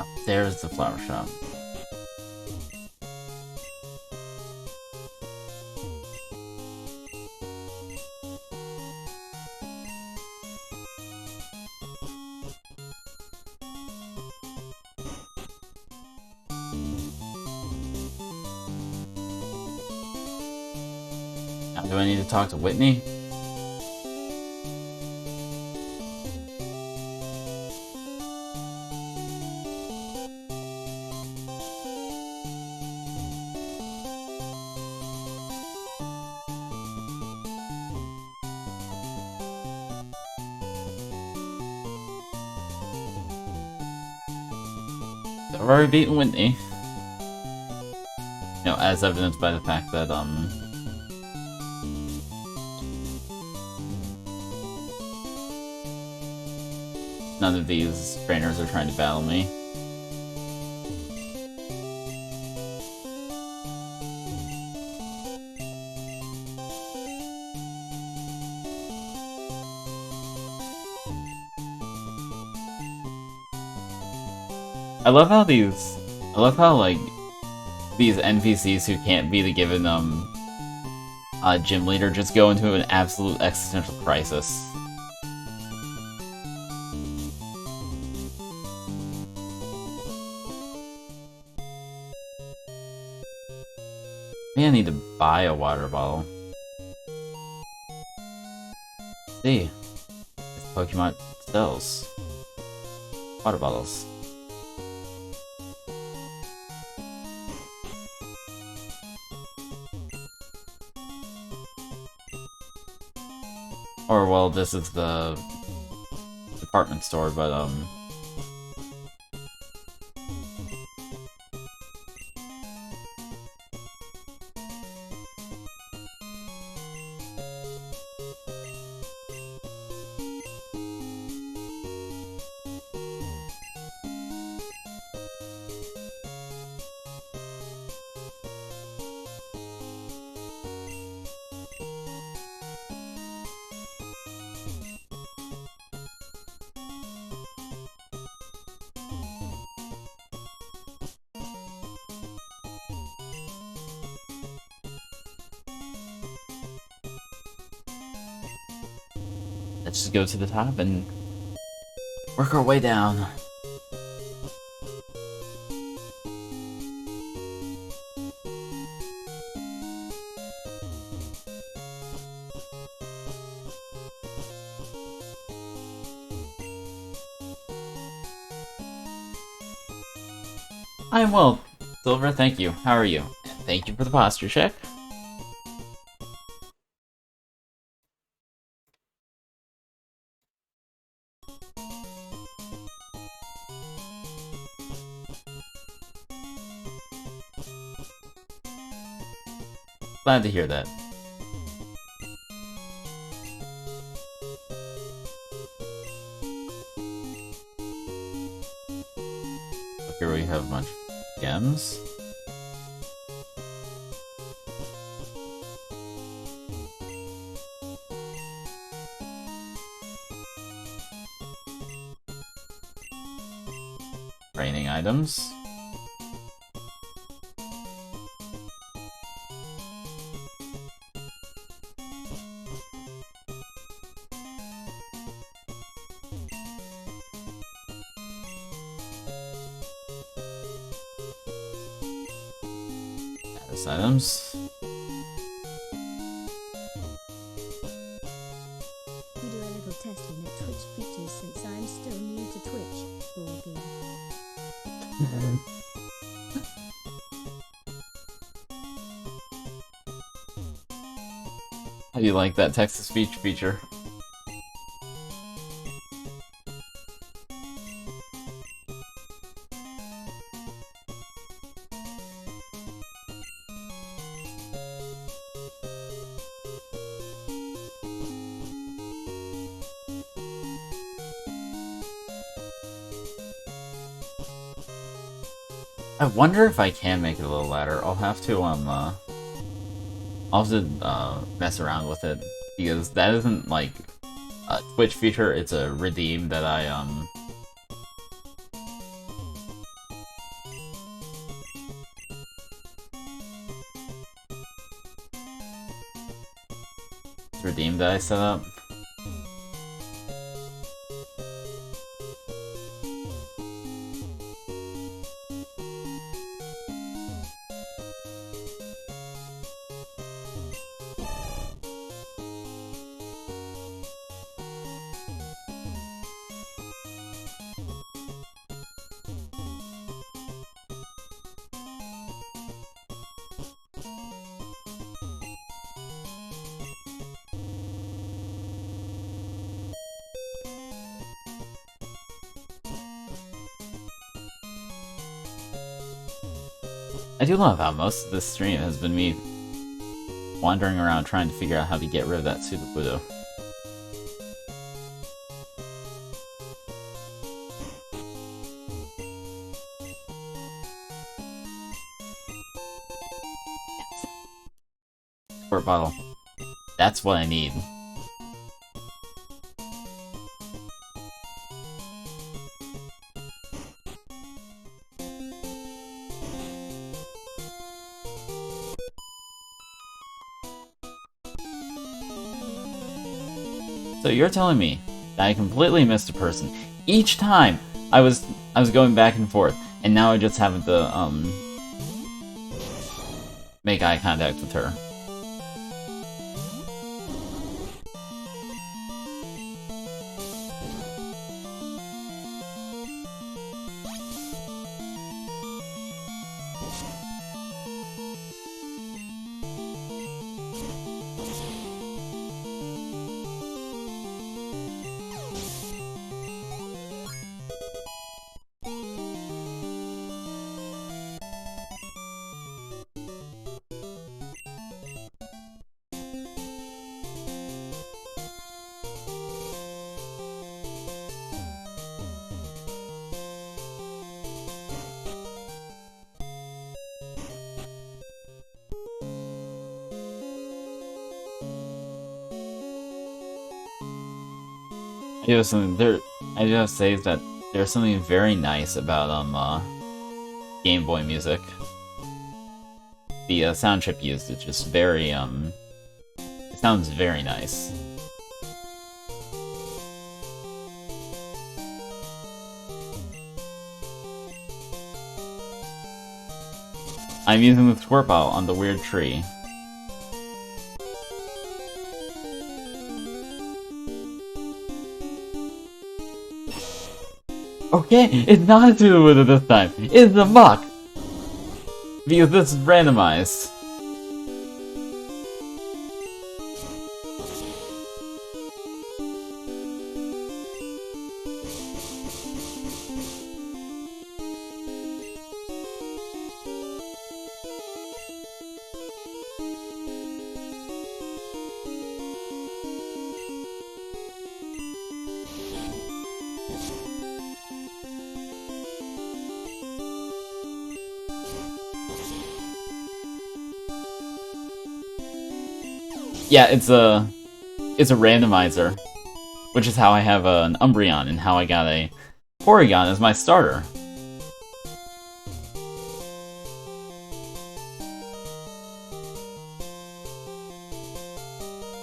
Oh, there's the flower shop. Now do I need to talk to Whitney? I've already beaten Whitney. You know, as evidenced by the fact that, none of these trainers are trying to battle me. I love how like these NPCs who can't be the given gym leader just go into an absolute existential crisis. Maybe I need to buy a water bottle. Let's see, this Pokemon sells water bottles. Or, well, this is the department store, but, let's just go to the top and work our way down. I am well, Silver, thank you. How are you? And thank you for the posture check. Glad to hear that. have a bunch of gems. Training items. Status items. We do a little testing at Twitch features since I'm still new to Twitch. Ballgame. How do you like that text-to-speech feature? I wonder if I can make it a little ladder. I'll have to mess around with it, because that isn't like a Twitch feature, it's a redeem that I set up. I do love how most of this stream has been me wandering around trying to figure out how to get rid of that Pseudo-Budo. Squirt bottle. That's what I need. So you're telling me that I completely missed a person each time I was going back and forth, and now I just haven't to make eye contact with her. I do have to say is that there's something very nice about Game Boy music. The sound chip used is just very it sounds very nice. I'm using the squirt bottle on the weird tree. Okay, it's not a Pseudo-Budo this time. It's a Muck! Because this is randomized. Yeah, it's a randomizer, which is how I have an Umbreon and how I got a Porygon as my starter.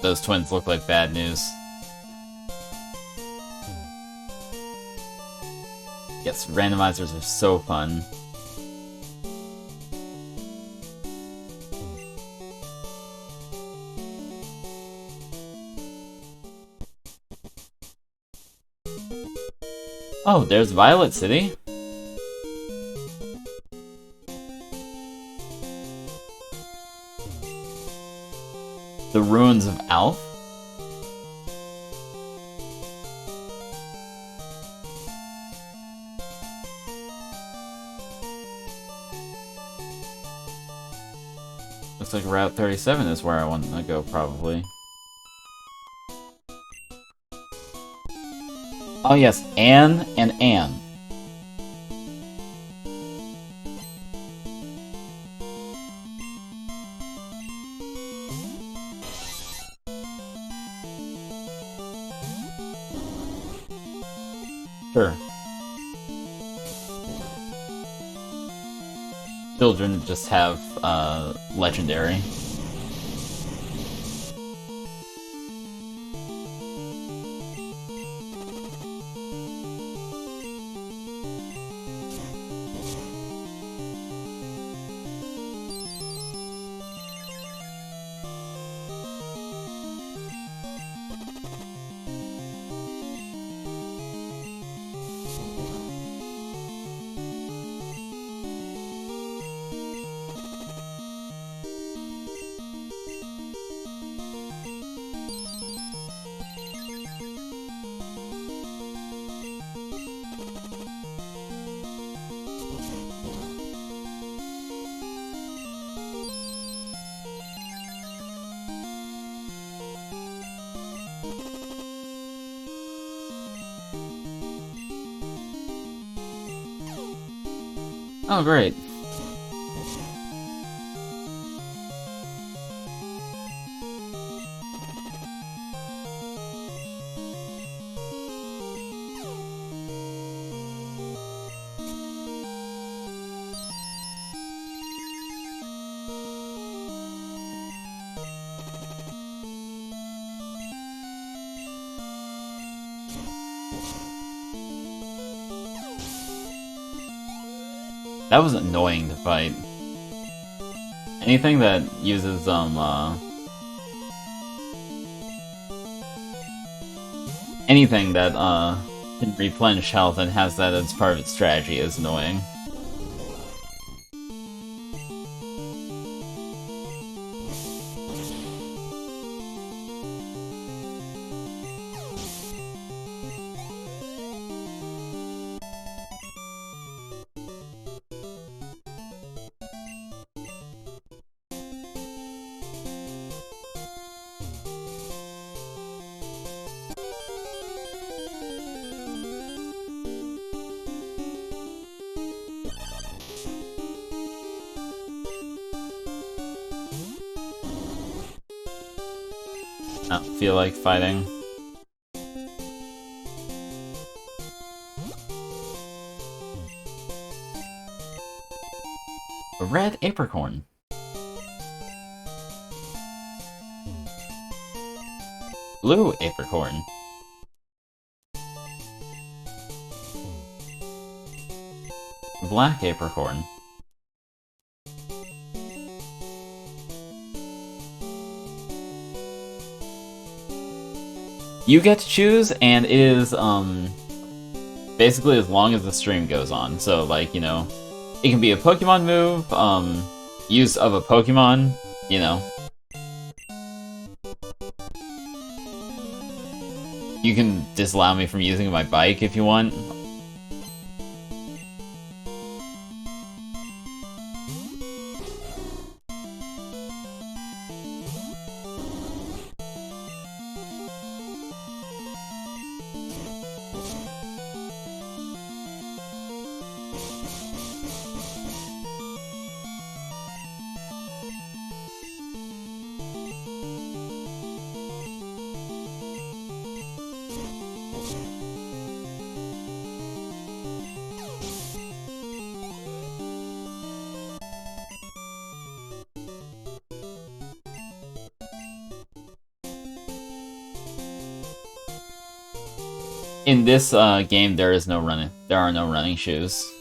Those twins look like bad news. Yes, randomizers are so fun. Oh, there's Violet City. The ruins of Alph. Looks like Route 37 is where I want to go, probably. Oh yes, Anne and Anne. Sure. Children just have, legendary. Oh, great. That was annoying to fight. Anything that uses, anything that, can replenish health and has that as part of its strategy is annoying. I don't feel like fighting. A red apricorn. Blue apricorn. Black apricorn. You get to choose, and it is, basically as long as the stream goes on. So, like, you know, it can be a Pokemon move, use of a Pokemon, you know. You can disallow me from using my bike if you want. In this game, there is no running. There are no running shoes.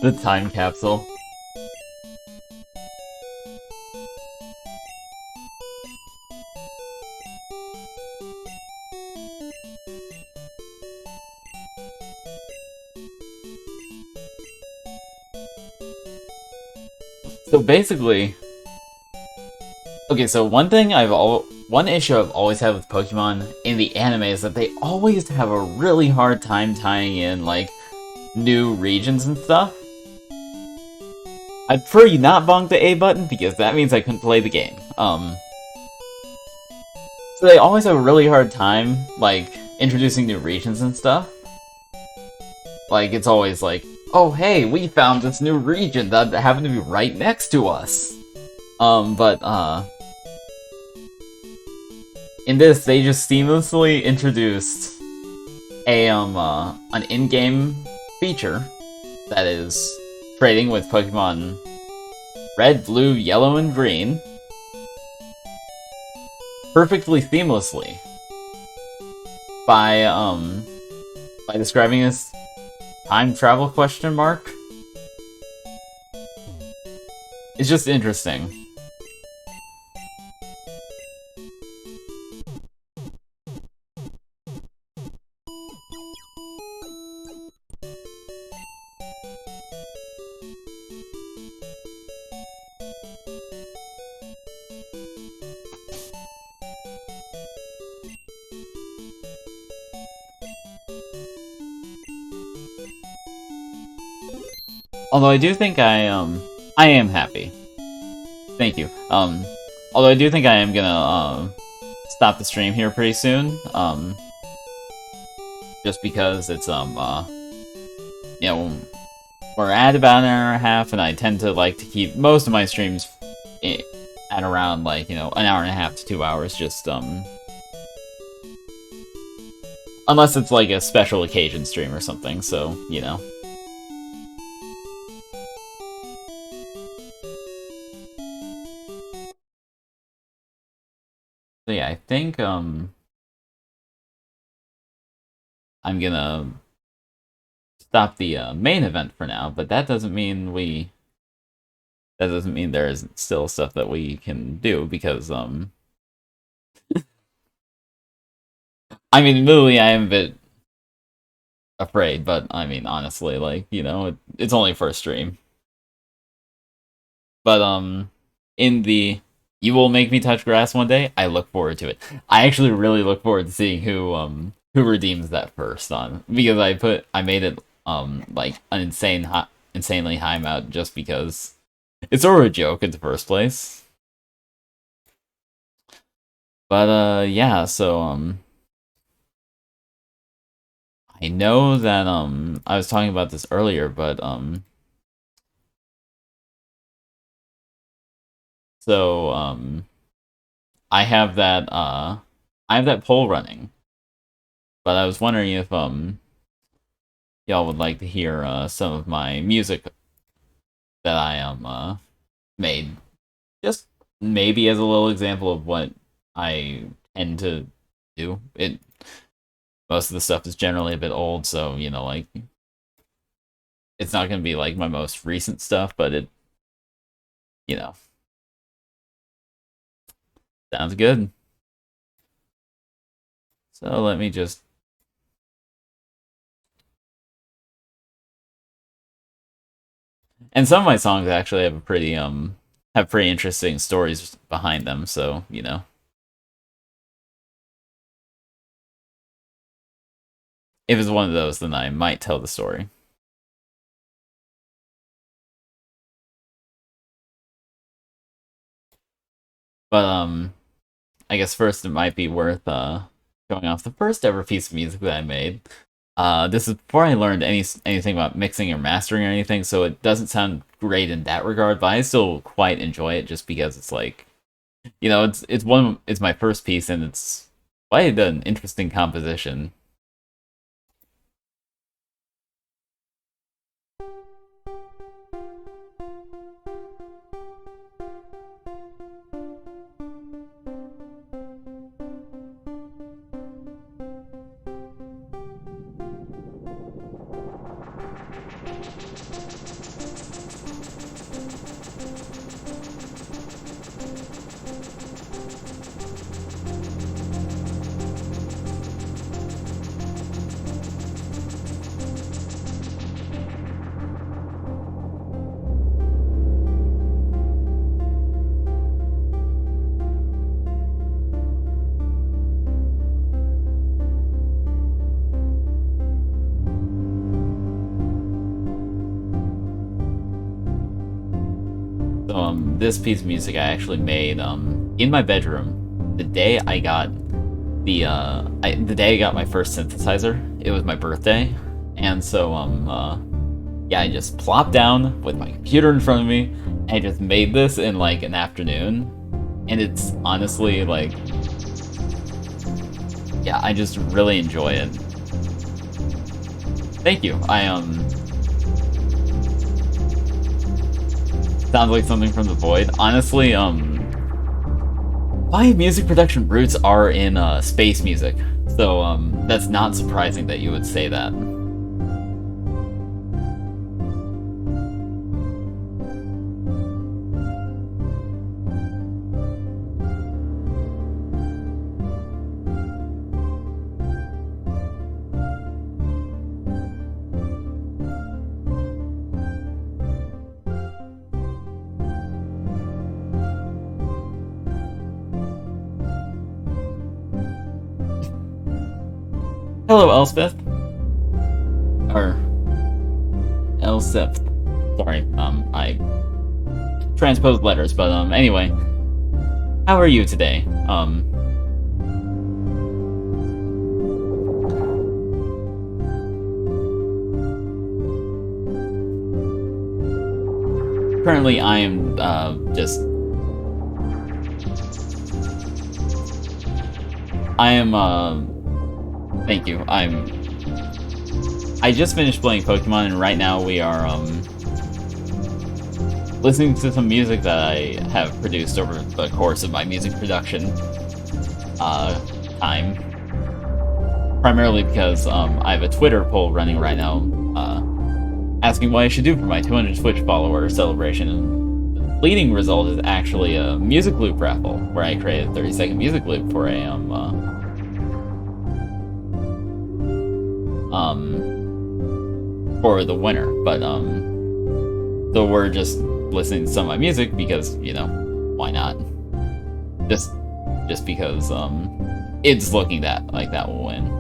The time capsule. So basically, okay, so one issue I've always had with Pokemon in the anime is that they always have a really hard time tying in, like, new regions and stuff. I'd prefer you not bonk the A button, because that means I couldn't play the game. So they always have a really hard time, like, introducing new regions and stuff. Like, it's always like, oh hey, we found this new region that happened to be right next to us. In this, they just seamlessly introduced an in-game feature that is trading with Pokemon Red, Blue, Yellow, and Green perfectly seamlessly by describing this time travel question mark. It's just interesting. Although I do think I am happy. Thank you. Although I do think I am gonna, stop the stream here pretty soon, just because it's, you know, we're at about an hour and a half, and I tend to like to keep most of my streams at around, like, you know, an hour and a half to 2 hours, just, unless it's like a special occasion stream or something, so, you know. So yeah, I think, I'm gonna stop the main event for now, but that doesn't mean there isn't still stuff that we can do, because, I mean, admittedly, I am a bit afraid, but, I mean, honestly, like, you know, it's only for a stream. But, in the you will make me touch grass one day, I look forward to it. I actually really look forward to seeing who redeems that first on, because I made it, like, an insanely high amount just because it's sort of a joke in the first place. But, yeah, so, I know that, I was talking about this earlier, but, so, I have that poll running, but I was wondering if, y'all would like to hear, some of my music that I, made. Just maybe as a little example of what I tend to do. Most of the stuff is generally a bit old, so, you know, like, it's not gonna be like my most recent stuff, but it, you know, sounds good. So let me just, and some of my songs actually have pretty interesting stories behind them, so, you know. If it's one of those, then I might tell the story. But, I guess first it might be worth, going off the first ever piece of music that I made. This is before I learned anything about mixing or mastering or anything, so it doesn't sound great in that regard, but I still quite enjoy it just because it's like, it's my first piece and it's quite an interesting composition. So this piece of music I actually made in my bedroom the day I got the day I got my first synthesizer. It was my birthday, and so yeah, I just plopped down with my computer in front of me and I just made this in like an afternoon, and it's honestly like, yeah, I just really enjoy it. Thank you. I sounds like something from the void. Honestly, my music production roots are in space music, so that's not surprising that you would say that. Hello, Elspeth. Or Elseth. Sorry, I transposed letters, but anyway. How are you today? Currently I am just I am thank you. I just finished playing Pokemon, and right now we are listening to some music that I have produced over the course of my music production time. Primarily because I have a Twitter poll running right now asking what I should do for my 200 Twitch follower celebration. And the leading result is actually a music loop raffle, where I create a 30-second music loop for a for the winner. But so we're just listening to some of my music because, you know, why not? Just because it's looking that like that will win.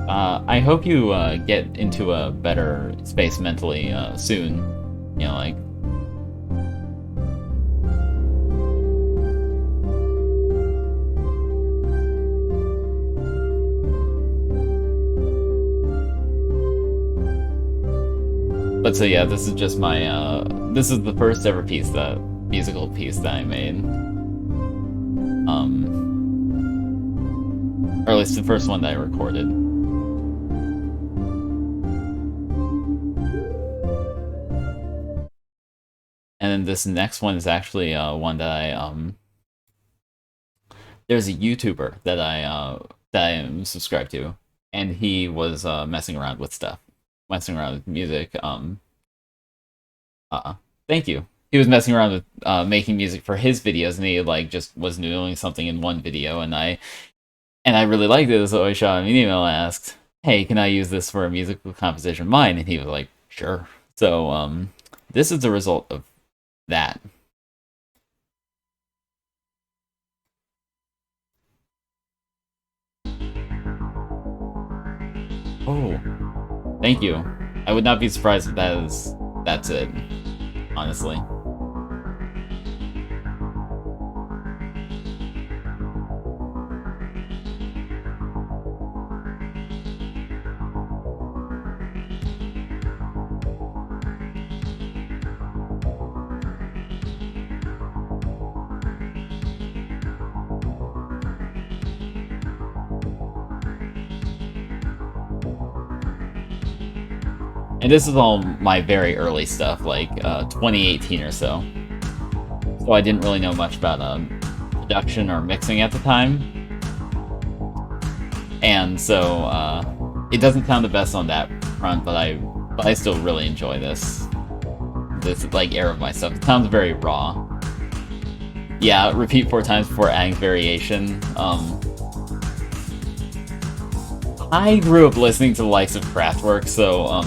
I hope you get into a better space mentally soon. You know, like. But so yeah, this is just my this is the first ever musical piece that I made. Or at least the first one that I recorded. And then this next one is actually one that I there's a YouTuber that I am subscribed to, and he was messing around with music. Thank you. He was messing around with making music for his videos, and he like just was doing something in one video, and I really liked it, so I shot him an email and asked, "Hey, can I use this for a musical composition of mine?" And he was like, "Sure." So this is the result of that. Oh, thank you. I would not be surprised if that's it, honestly. And this is all my very early stuff, like 2018 or so. So I didn't really know much about production or mixing at the time. And so it doesn't sound the best on that front, but I still really enjoy this like era of my stuff. It sounds very raw. Yeah, repeat 4 times before adding variation. I grew up listening to the likes of Kraftwerk, so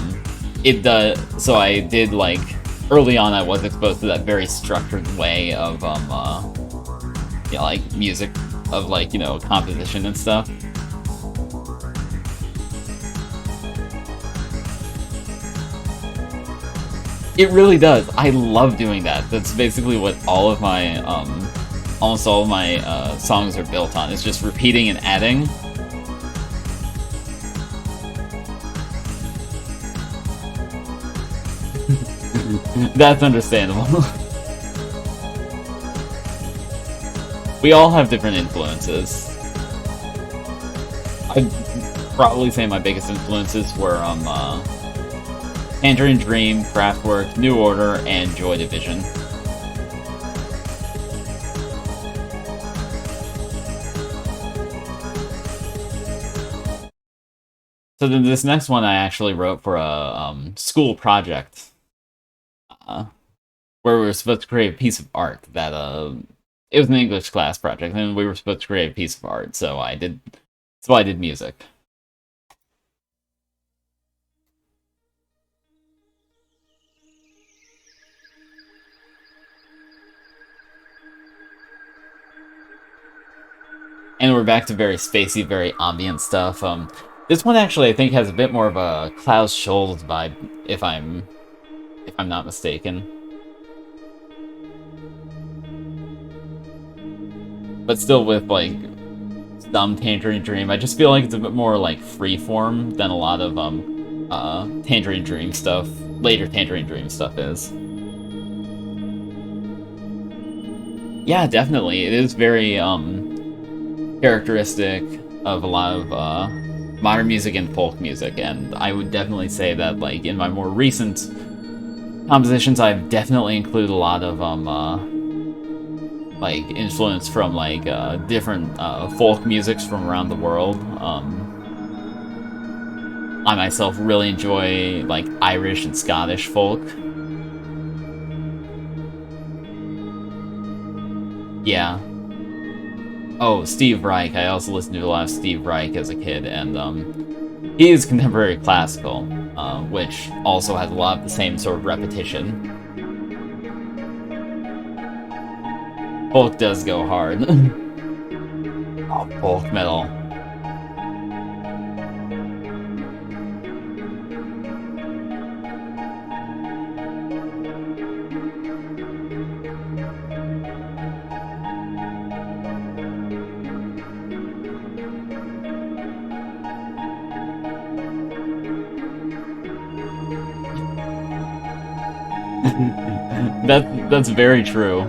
it does. So I did like early on. I was exposed to that very structured way of like music, of like composition and stuff. It really does. I love doing that. That's basically what all of my almost all of my songs are built on. It's just repeating and adding. That's understandable. We all have different influences. I'd probably say my biggest influences were Tangerine Dream, Kraftwerk, New Order, and Joy Division. So then this next one I actually wrote for a school project. Where we were supposed to create a piece of art that it was an English class project, and we were supposed to create a piece of art. So I did music. And we're back to very spacey, very ambient stuff. This one actually I think has a bit more of a Klaus Schulze vibe, if I'm not mistaken. But still with like some Tangerine Dream. I just feel like it's a bit more like freeform than a lot of Tangerine Dream stuff. Later Tangerine Dream stuff is. Yeah, definitely. It is very characteristic of a lot of modern music and folk music, and I would definitely say that like in my more recent compositions I've definitely included a lot of like influence from like different folk musics from around the world. I myself really enjoy like Irish and Scottish folk. Yeah. Oh, Steve Reich. I also listened to a lot of Steve Reich as a kid, and he is contemporary classical, which also has a lot of the same sort of repetition. Folk does go hard. Oh, folk metal. That's very true.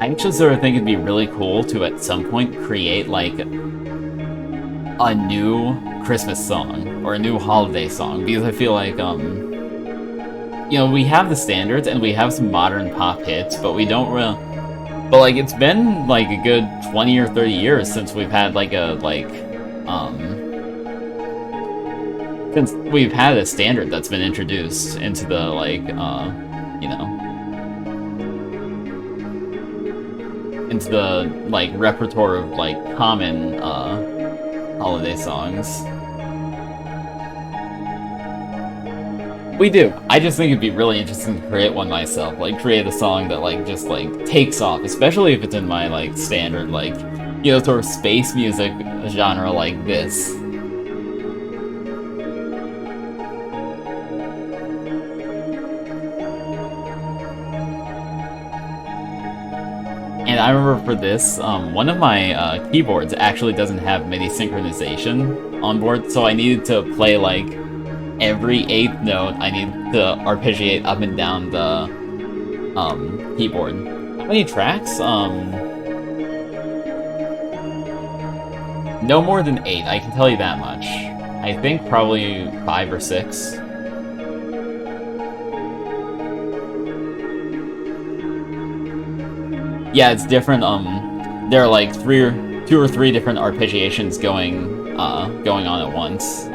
I actually sort of think it'd be really cool to at some point create like a new Christmas song or a new holiday song, because I feel like we have the standards and we have some modern pop hits, but we don't really. But like it's been like a good 20 or 30 years since we've had like since we've had a standard that's been introduced into the like into the like repertoire of like common holiday songs. We do. I just think it'd be really interesting to create one myself, like create a song that like just like takes off, especially if it's in my like standard like sort of space music genre like this. And I remember for this, one of my keyboards actually doesn't have MIDI synchronization on board, so I needed to play like every 8th note. I needed to arpeggiate up and down the keyboard. How many tracks? No more than 8, I can tell you that much. I think probably 5 or 6. Yeah, it's different. There are like 2 or 3 different arpeggiations going on at once.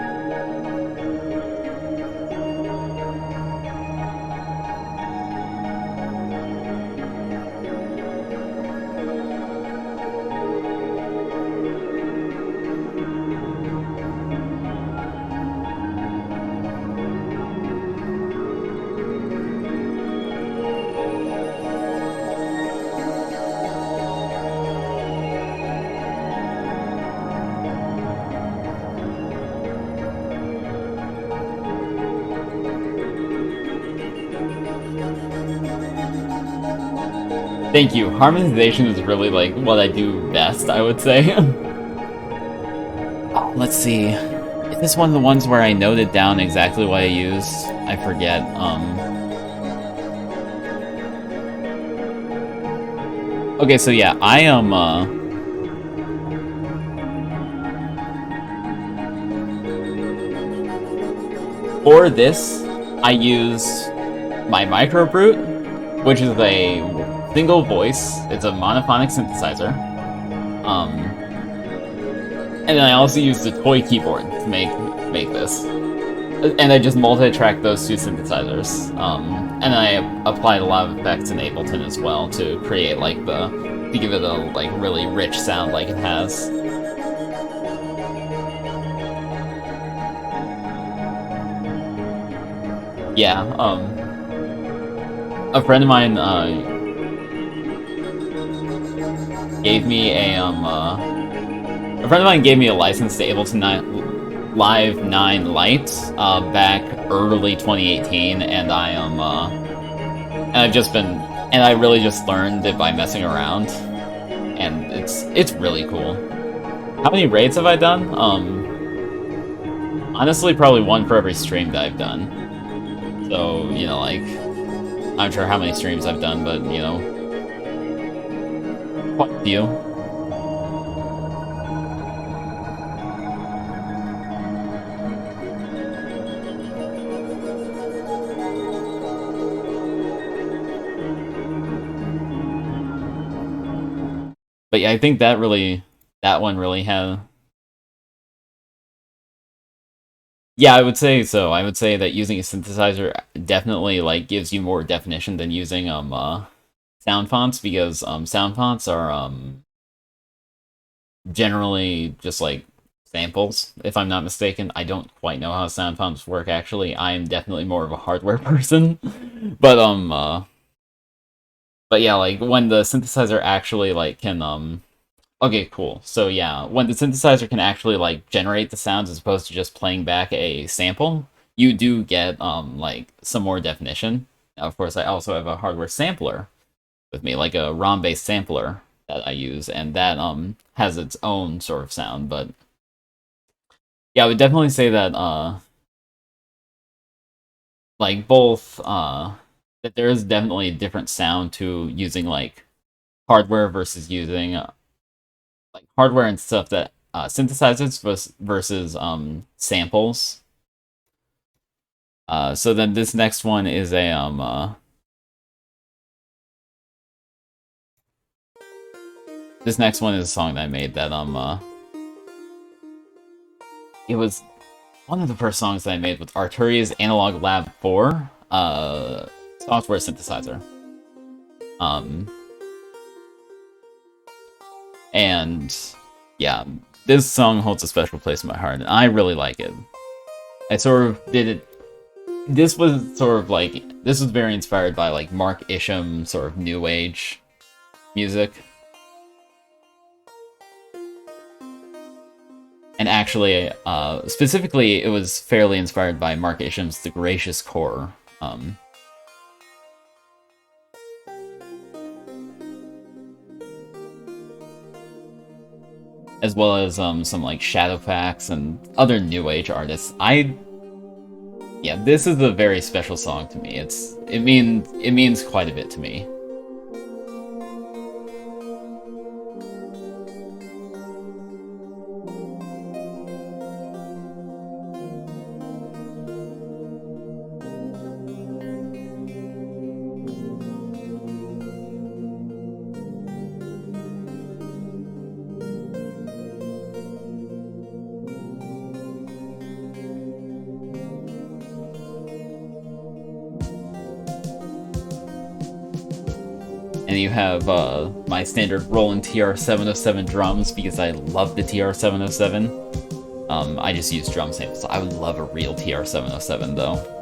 Thank you. Harmonization is really like what I do best, I would say. Oh, let's see. Is this one of the ones where I noted down exactly what I used? I forget. Okay, so yeah, I am for this, I use my micro brute, which is a single voice. It's a monophonic synthesizer. And then I also use the toy keyboard to make this. And I just multi-track those 2 synthesizers. And I applied a lot of effects in Ableton as well to create like to give it a like really rich sound like it has. Yeah, a friend of mine gave me a friend of mine gave me a license to Ableton Live 9 Lite back early 2018, and and I've just been and I really just learned it by messing around, and it's really cool. How many raids have I done? Honestly, probably 1 for every stream that I've done. So, you know, like, I'm not sure how many streams I've done, but, you know, quite a few. But yeah, I think that one really had... Yeah, I would say so. I would say that using a synthesizer definitely, like, gives you more definition than using, sound fonts, because, sound fonts are, generally just, like, samples, if I'm not mistaken. I don't quite know how sound fonts work, actually. I am definitely more of a hardware person. But yeah, like, when the synthesizer actually, like, can, okay, cool. So yeah, when the synthesizer can actually, like, generate the sounds as opposed to just playing back a sample, you do get, like, some more definition. Now, of course, I also have a hardware sampler with me, like a ROM-based sampler that I use, and that, has its own sort of sound, but yeah, I would definitely say that, like, both, that there is definitely a different sound to using, like, hardware versus using, like, hardware and stuff that, synthesizers versus, samples. So then this next one is this next one is a song that I made that, it was one of the first songs that I made with Arturia's Analog Lab 4, software synthesizer. And yeah, this song holds a special place in my heart, and I really like it. I sort of did it. This was sort of like, this was very inspired by like Mark Isham sort of new age music. And actually, specifically, it was fairly inspired by Mark Isham's The Gracious Core. As well as some like Shadowfax and other new age artists. Yeah, this is a very special song to me. It means quite a bit to me. And you have my standard Roland TR-707 drums because I love the TR-707. I just use drum samples. I would love a real TR-707 though.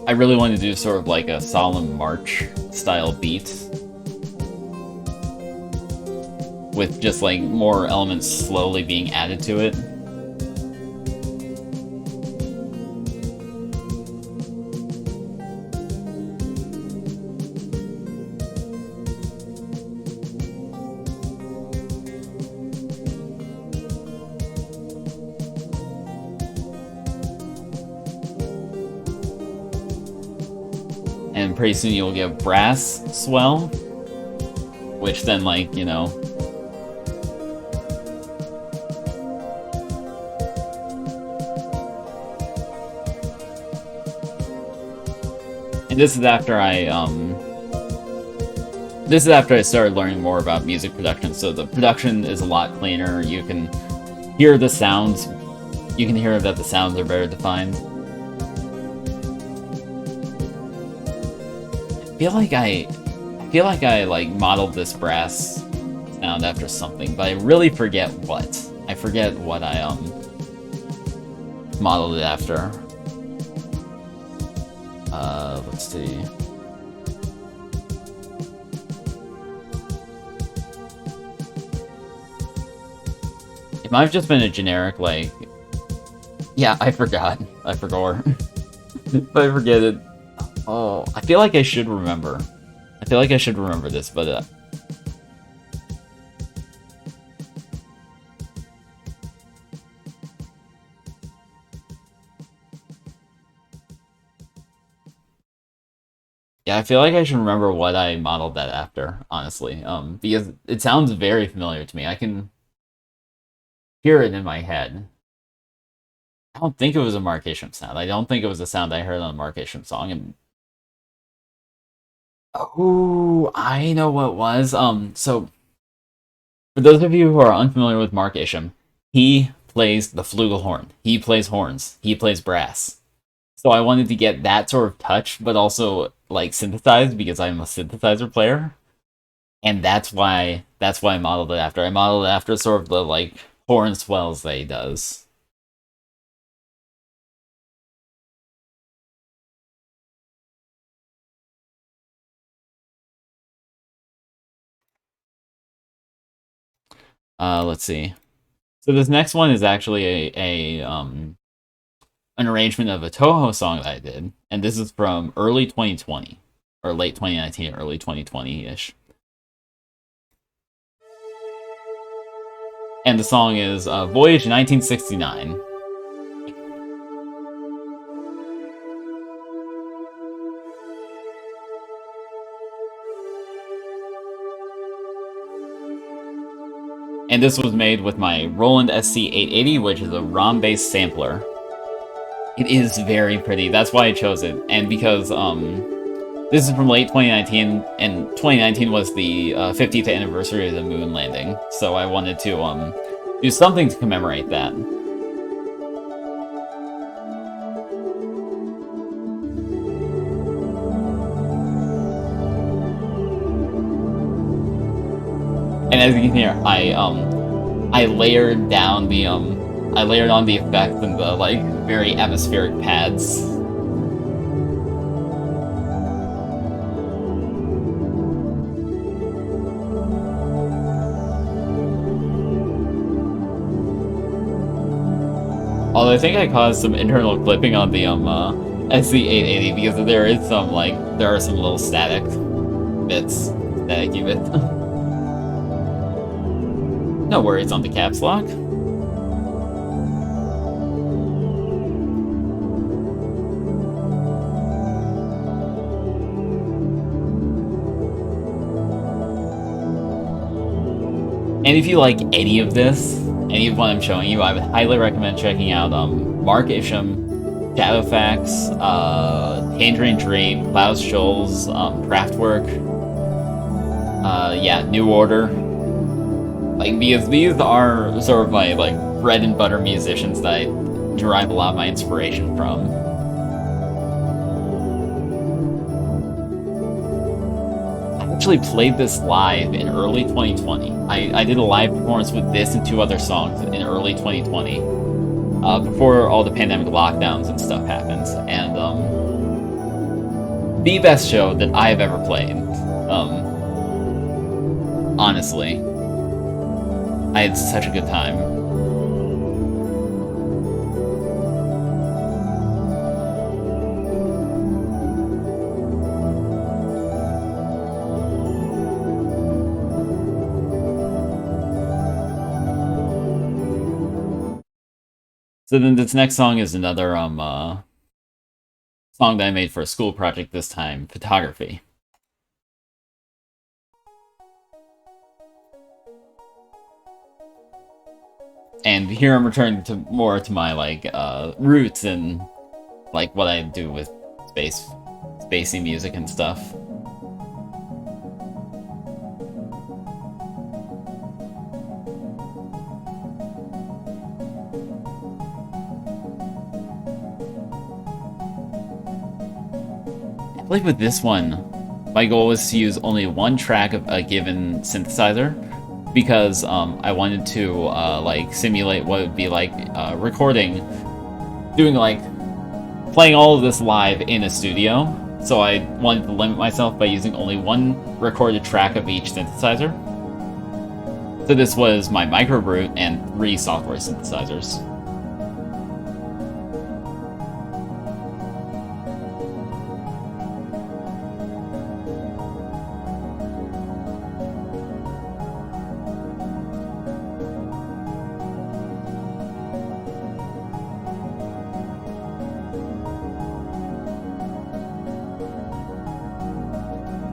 I really wanted to do sort of like a solemn march style beat with just like more elements slowly being added to it. And pretty soon you'll get brass swell, which then, like, you know, and this is after I started learning more about music production, so the production is a lot cleaner. You can hear the sounds, you can hear that the sounds are better defined. I feel like I like modeled this brass sound after something, but I really forget what. I forget what I modeled it after. Let's see. It might have just been a generic, like, yeah, I forgot. I forgot. But I forget it. Oh, I feel like I should remember. I feel like I should remember this, but yeah, I feel like I should remember what I modeled that after, honestly. Because it sounds very familiar to me. I can hear it in my head. I don't think it was a Mark Isham sound. I don't think it was a sound I heard on a Mark Isham song. And oh, I know what it was. So for those of you who are unfamiliar with Mark Isham, he plays the flugelhorn. He plays horns. He plays brass. So I wanted to get that sort of touch, but also like synthesized because I'm a synthesizer player, and that's why I modeled it after. I modeled it after sort of the like horn swells that he does. Let's see. So this next one is actually an arrangement of a Toho song that I did, and this is from early 2020 or late 2019, early 2020-ish. And the song is Voyage 1969. And this was made with my Roland SC880, which is a ROM-based sampler. It is very pretty. That's why I chose it. And because this is from late 2019, and 2019 was the 50th anniversary of the moon landing, so I wanted to do something to commemorate that. And as you can hear, I layered down the I layered on the effects and the like very atmospheric pads. Although I think I caused some internal clipping on the SC880 because there is some like there are some little static bits that I give it. No worries on the caps lock. And if you like any of this, any of what I'm showing you, I would highly recommend checking out Mark Isham, Shadowfax, Tangerine Dream, Klaus Schulz, Kraftwerk, yeah, New Order. Like, because these are sort of my, like, bread and butter musicians that I derive a lot of my inspiration from. I actually played this live in early 2020. I did a live performance with this and 2 other songs in early 2020. Before all the pandemic lockdowns and stuff happened. And, the best show that I've ever played. Honestly. I had such a good time. So then this next song is another song that I made for a school project this time, photography. And here I'm returning to more to my like roots and like what I do with spacey music and stuff. Like with this one, my goal was to use only one track of a given synthesizer because I wanted to like simulate what it would be like recording, doing like playing all of this live in a studio. So I wanted to limit myself by using only one recorded track of each synthesizer. So this was my micro brute and 3 software synthesizers.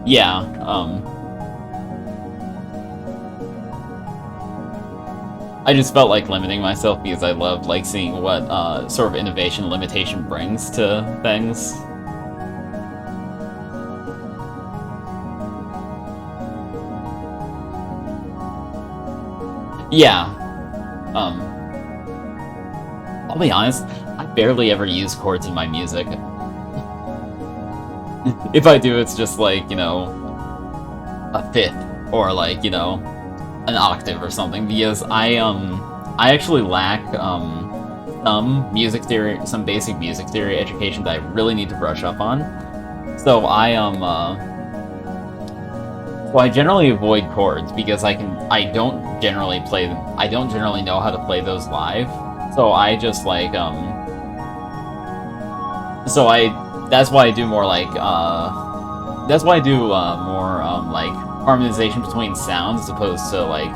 Yeah, I just felt like limiting myself because I love like seeing what sort of innovation limitation brings to things. Yeah, I'll be honest, I barely ever use chords in my music. If I do, it's just like, you know, a fifth or like, you know, an octave or something, because I actually lack some music theory, some basic music theory education that I really need to brush up on. So so I generally avoid chords because I don't generally know how to play those live. So I just like that's why I do more like that's why I do more like harmonization between sounds as opposed to like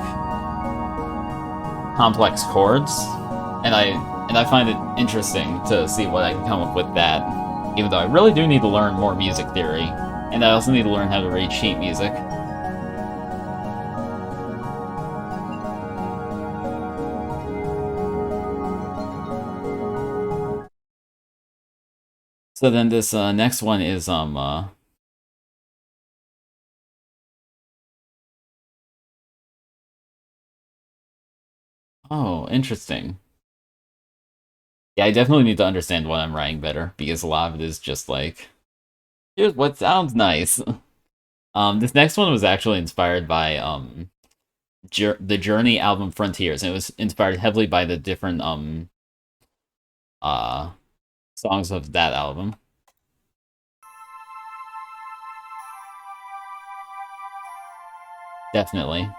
complex chords, and I find it interesting to see what I can come up with that, even though I really do need to learn more music theory, and I also need to learn how to read sheet music. So then this next one is oh, interesting. Yeah, I definitely need to understand what I'm writing better, because a lot of it is just like, here's what sounds nice. This next one was actually inspired by the Journey album Frontiers, and it was inspired heavily by the different uh songs of that album. Definitely.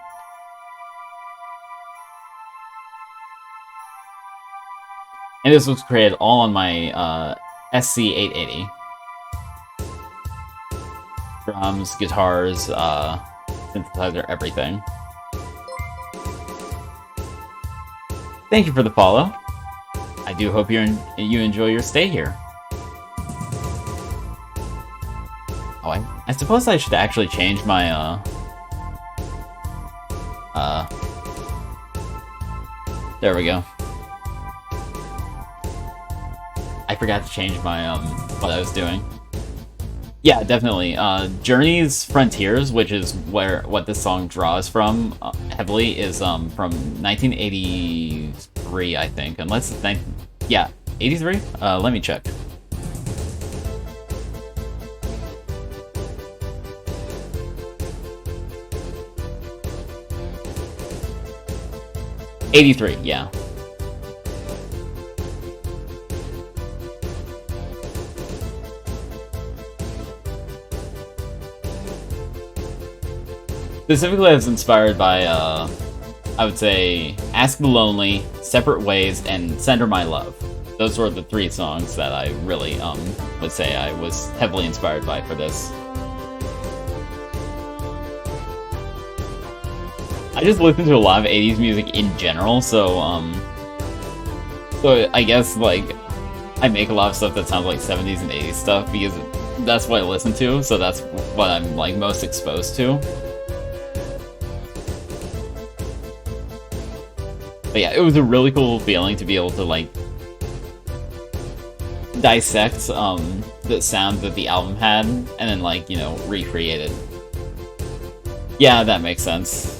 And this was created all on my SC880. Drums, guitars, synthesizer everything. Thank you for the follow. I do hope you enjoy your stay here. Oh, I suppose I should actually change my, there we go. I forgot to change my, what I was doing. Yeah, definitely. Journey's Frontiers, which is what this song draws from heavily, is from 1983, I think. Unless it's yeah, 83? Let me check. '83, yeah. Specifically, I was inspired by, I would say, Ask the Lonely, Separate Ways, and Center My Love. Those were the 3 songs that I really, would say I was heavily inspired by for this. I just listen to a lot of 80s music in general, so I guess, like, I make a lot of stuff that sounds like 70s and 80s stuff, because that's what I listen to, so that's what I'm, like, most exposed to. But yeah, it was a really cool feeling to be able to, like, dissect the sound that the album had, and then, like, you know, recreate it. Yeah, that makes sense.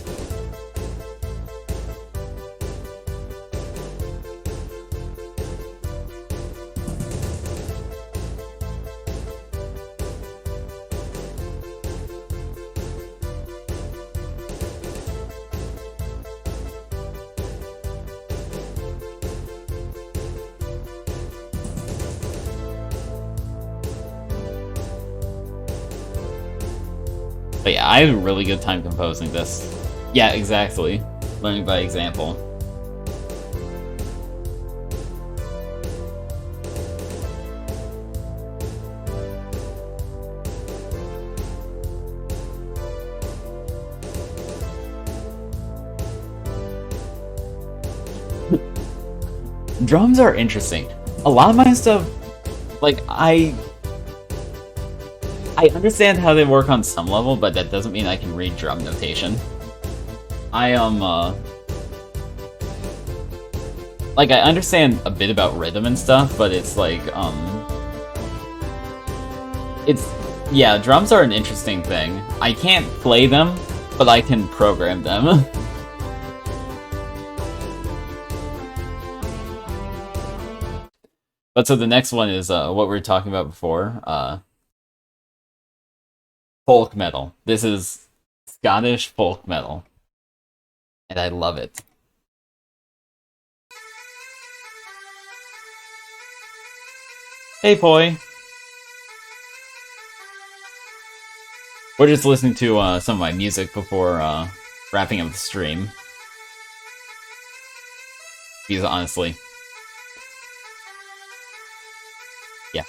But yeah, I had a really good time composing this. Yeah, exactly. Learning by example. Drums are interesting. A lot of my stuff, like, I understand how they work on some level, but that doesn't mean I can read drum notation. I like, I understand a bit about rhythm and stuff, but it's like, yeah, drums are an interesting thing. I can't play them, but I can program them. But so the next one is, what we were talking about before, folk metal. This is Scottish folk metal. And I love it. Hey, Poi. We're just listening to some of my music before wrapping up the stream. Because honestly... yeah.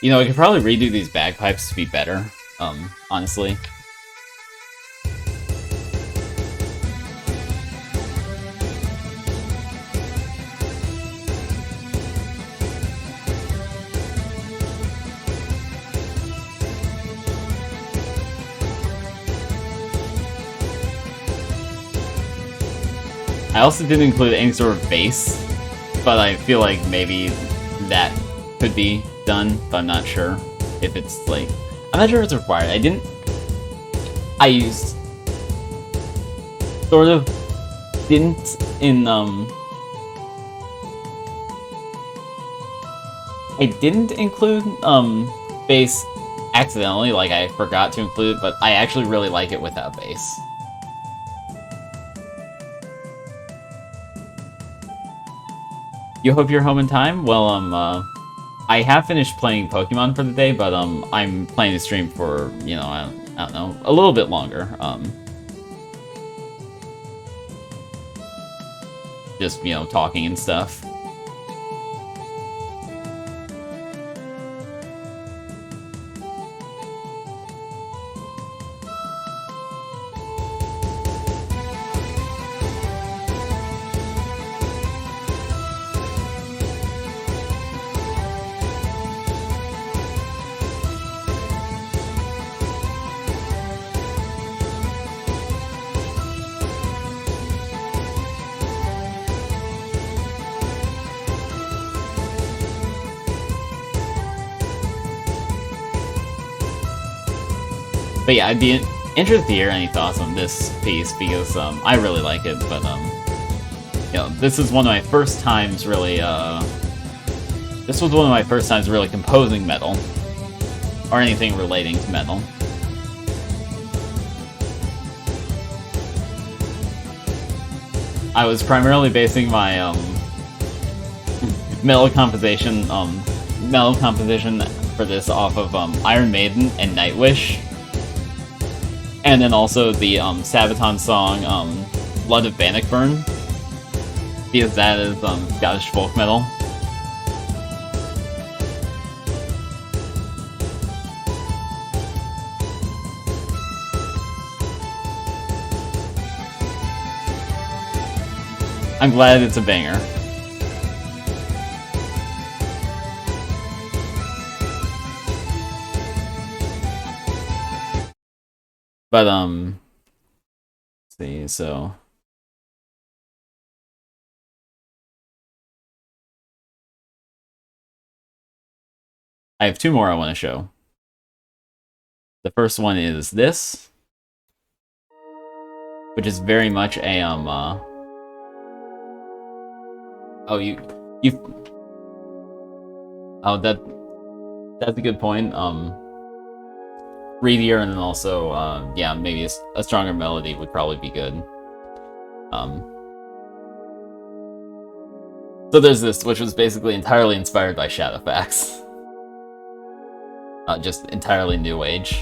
You know, I could probably redo these bagpipes to be better, honestly. I also didn't include any sort of bass, but I feel like maybe that could be done, but I'm not sure if it's like... I'm not sure if it's required. I used... sort of didn't in, I didn't include, bass accidentally, like I forgot to include it, but I actually really like it without bass. You hope you're home in time? Well, I have finished playing Pokemon for the day, but I'm planning to stream for, you know, I don't know, a little bit longer. Just, you know, talking and stuff. But yeah, I'd be interested to hear any thoughts on this piece because I really like it. But you know, this is one of my first times really. This was one of my first times really composing metal or anything relating to metal. I was primarily basing my metal composition for this off of Iron Maiden and Nightwish. And then also the Sabaton song, Blood of Bannockburn, because that is Scottish folk metal. I'm glad it's a banger. But, let's see, so... I have two more I want to show. The first one is this, which is very much a, oh, oh, that's a good point, readier, and then also, yeah, maybe a stronger melody would probably be good. So there's this, which was basically entirely inspired by Shadowfax. Just entirely new age.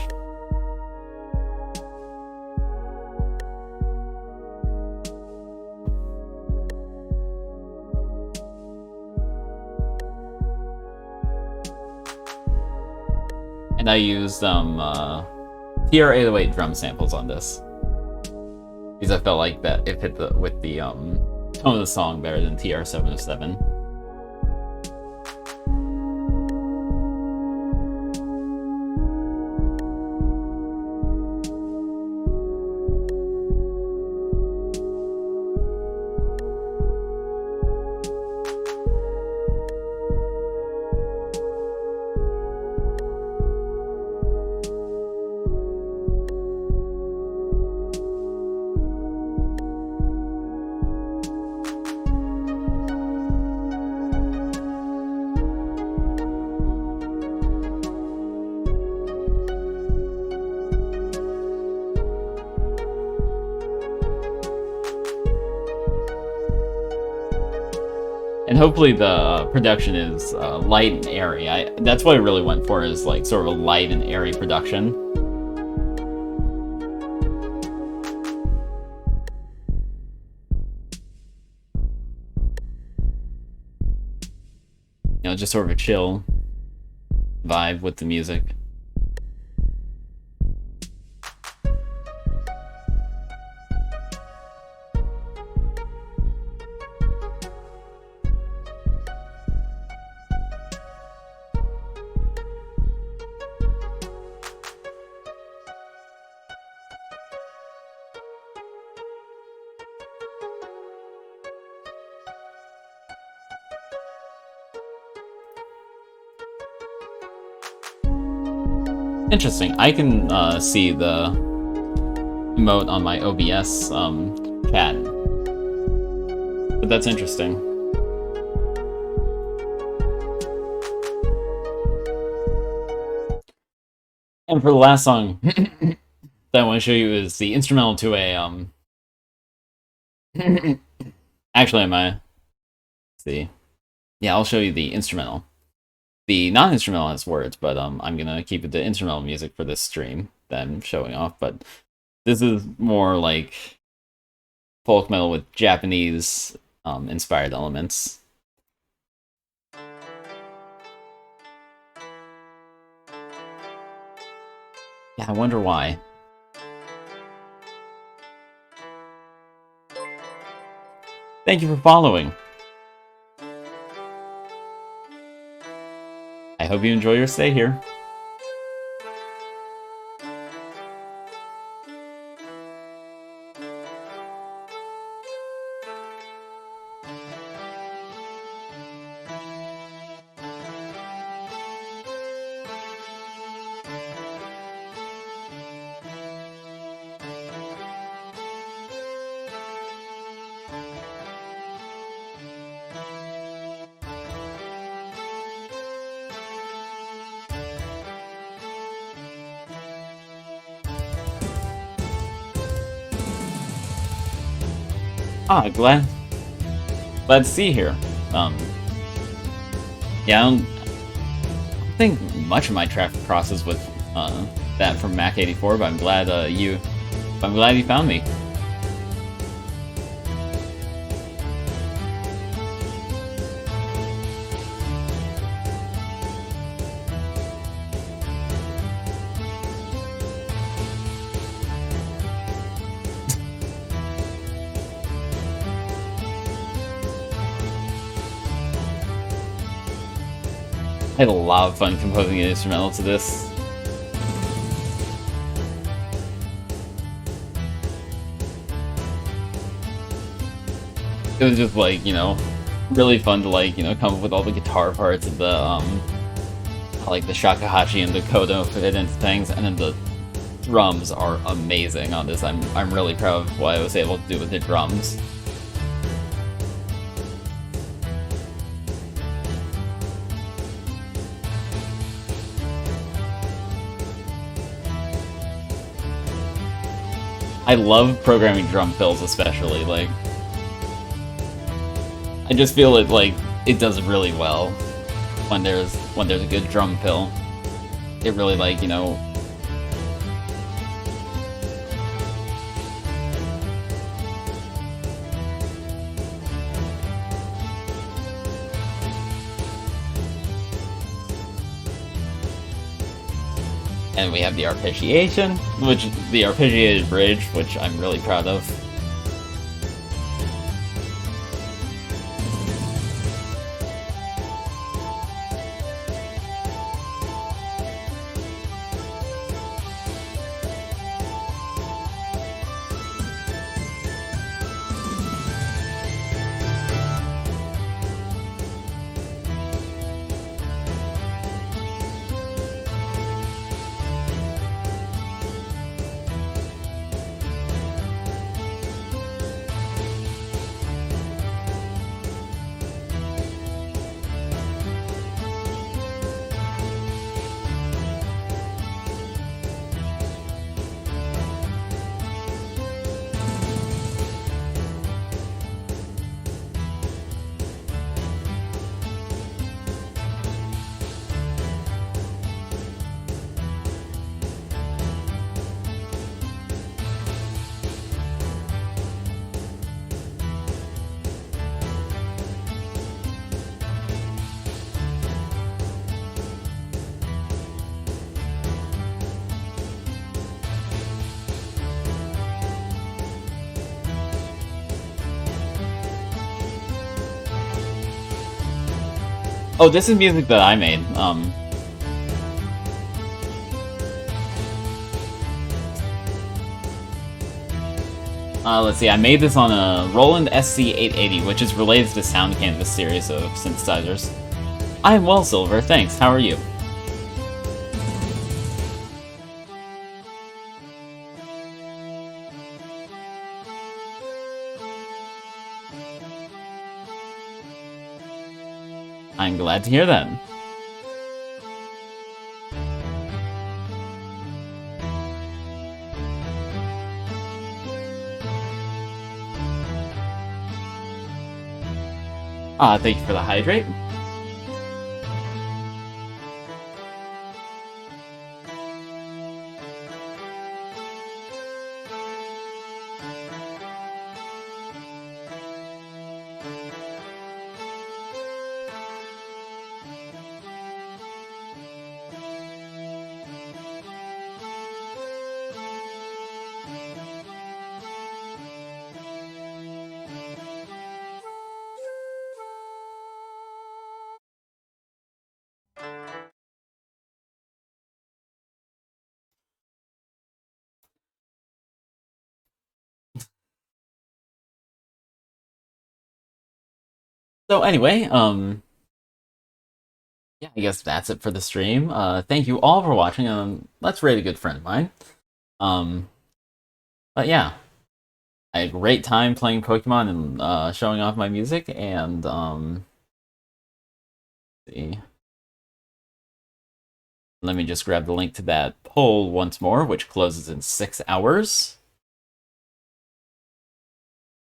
And I used TR-808 drum samples on this because I felt like that it fit with the tone of the song better than TR-707. And hopefully the production is light and airy. That's what I really went for, is like sort of a light and airy production. You know, just sort of a chill vibe with the music. Interesting. I can see the emote on my OBS chat, but that's interesting. And for the last song that I want to show you is the instrumental to a actually, let's see. Yeah, I'll show you the instrumental. The non-instrumental has words, but I'm gonna keep it the instrumental music for this stream that I'm showing off. But this is more like folk metal with Japanese inspired elements. Yeah, I wonder why. Thank you for following. I hope you enjoy your stay here. Ah, glad to see you here. Yeah, I don't think much of my traffic crosses with that from Mac 84, but I'm glad you found me. I had a lot of fun composing an instrumental to this. It was just like, really fun to like, come up with all the guitar parts of the like the shakuhachi and the kodo fit into things, and then the drums are amazing on this. I'm really proud of what I was able to do with the drums. I love programming drum fills, especially. Like, I just feel it does really well when there's a good drum fill. It really And we have the arpeggiation, the arpeggiated bridge, which I'm really proud of. Oh, this is music that I made. Let's see, I made this on a Roland SC880, which is related to the Sound Canvas series of synthesizers. I am well, Silver, thanks. How are you? I'm glad to hear that. Thank you for the hydrate. So anyway, yeah, I guess that's it for the stream. Thank you all for watching. Let's rate a good friend of mine. Um, but yeah, I had a great time playing Pokemon and showing off my music. And see, let me just grab the link to that poll once more, which closes in 6 hours.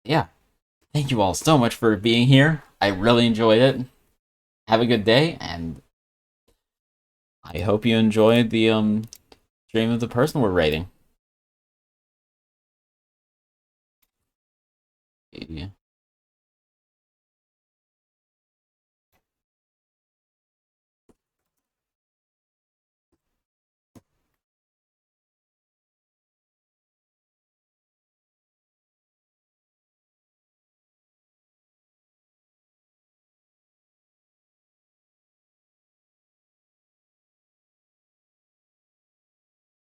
Yeah, thank you all so much for being here. I really enjoyed it. Have a good day, and I hope you enjoyed the stream of the person we're rating. Yeah.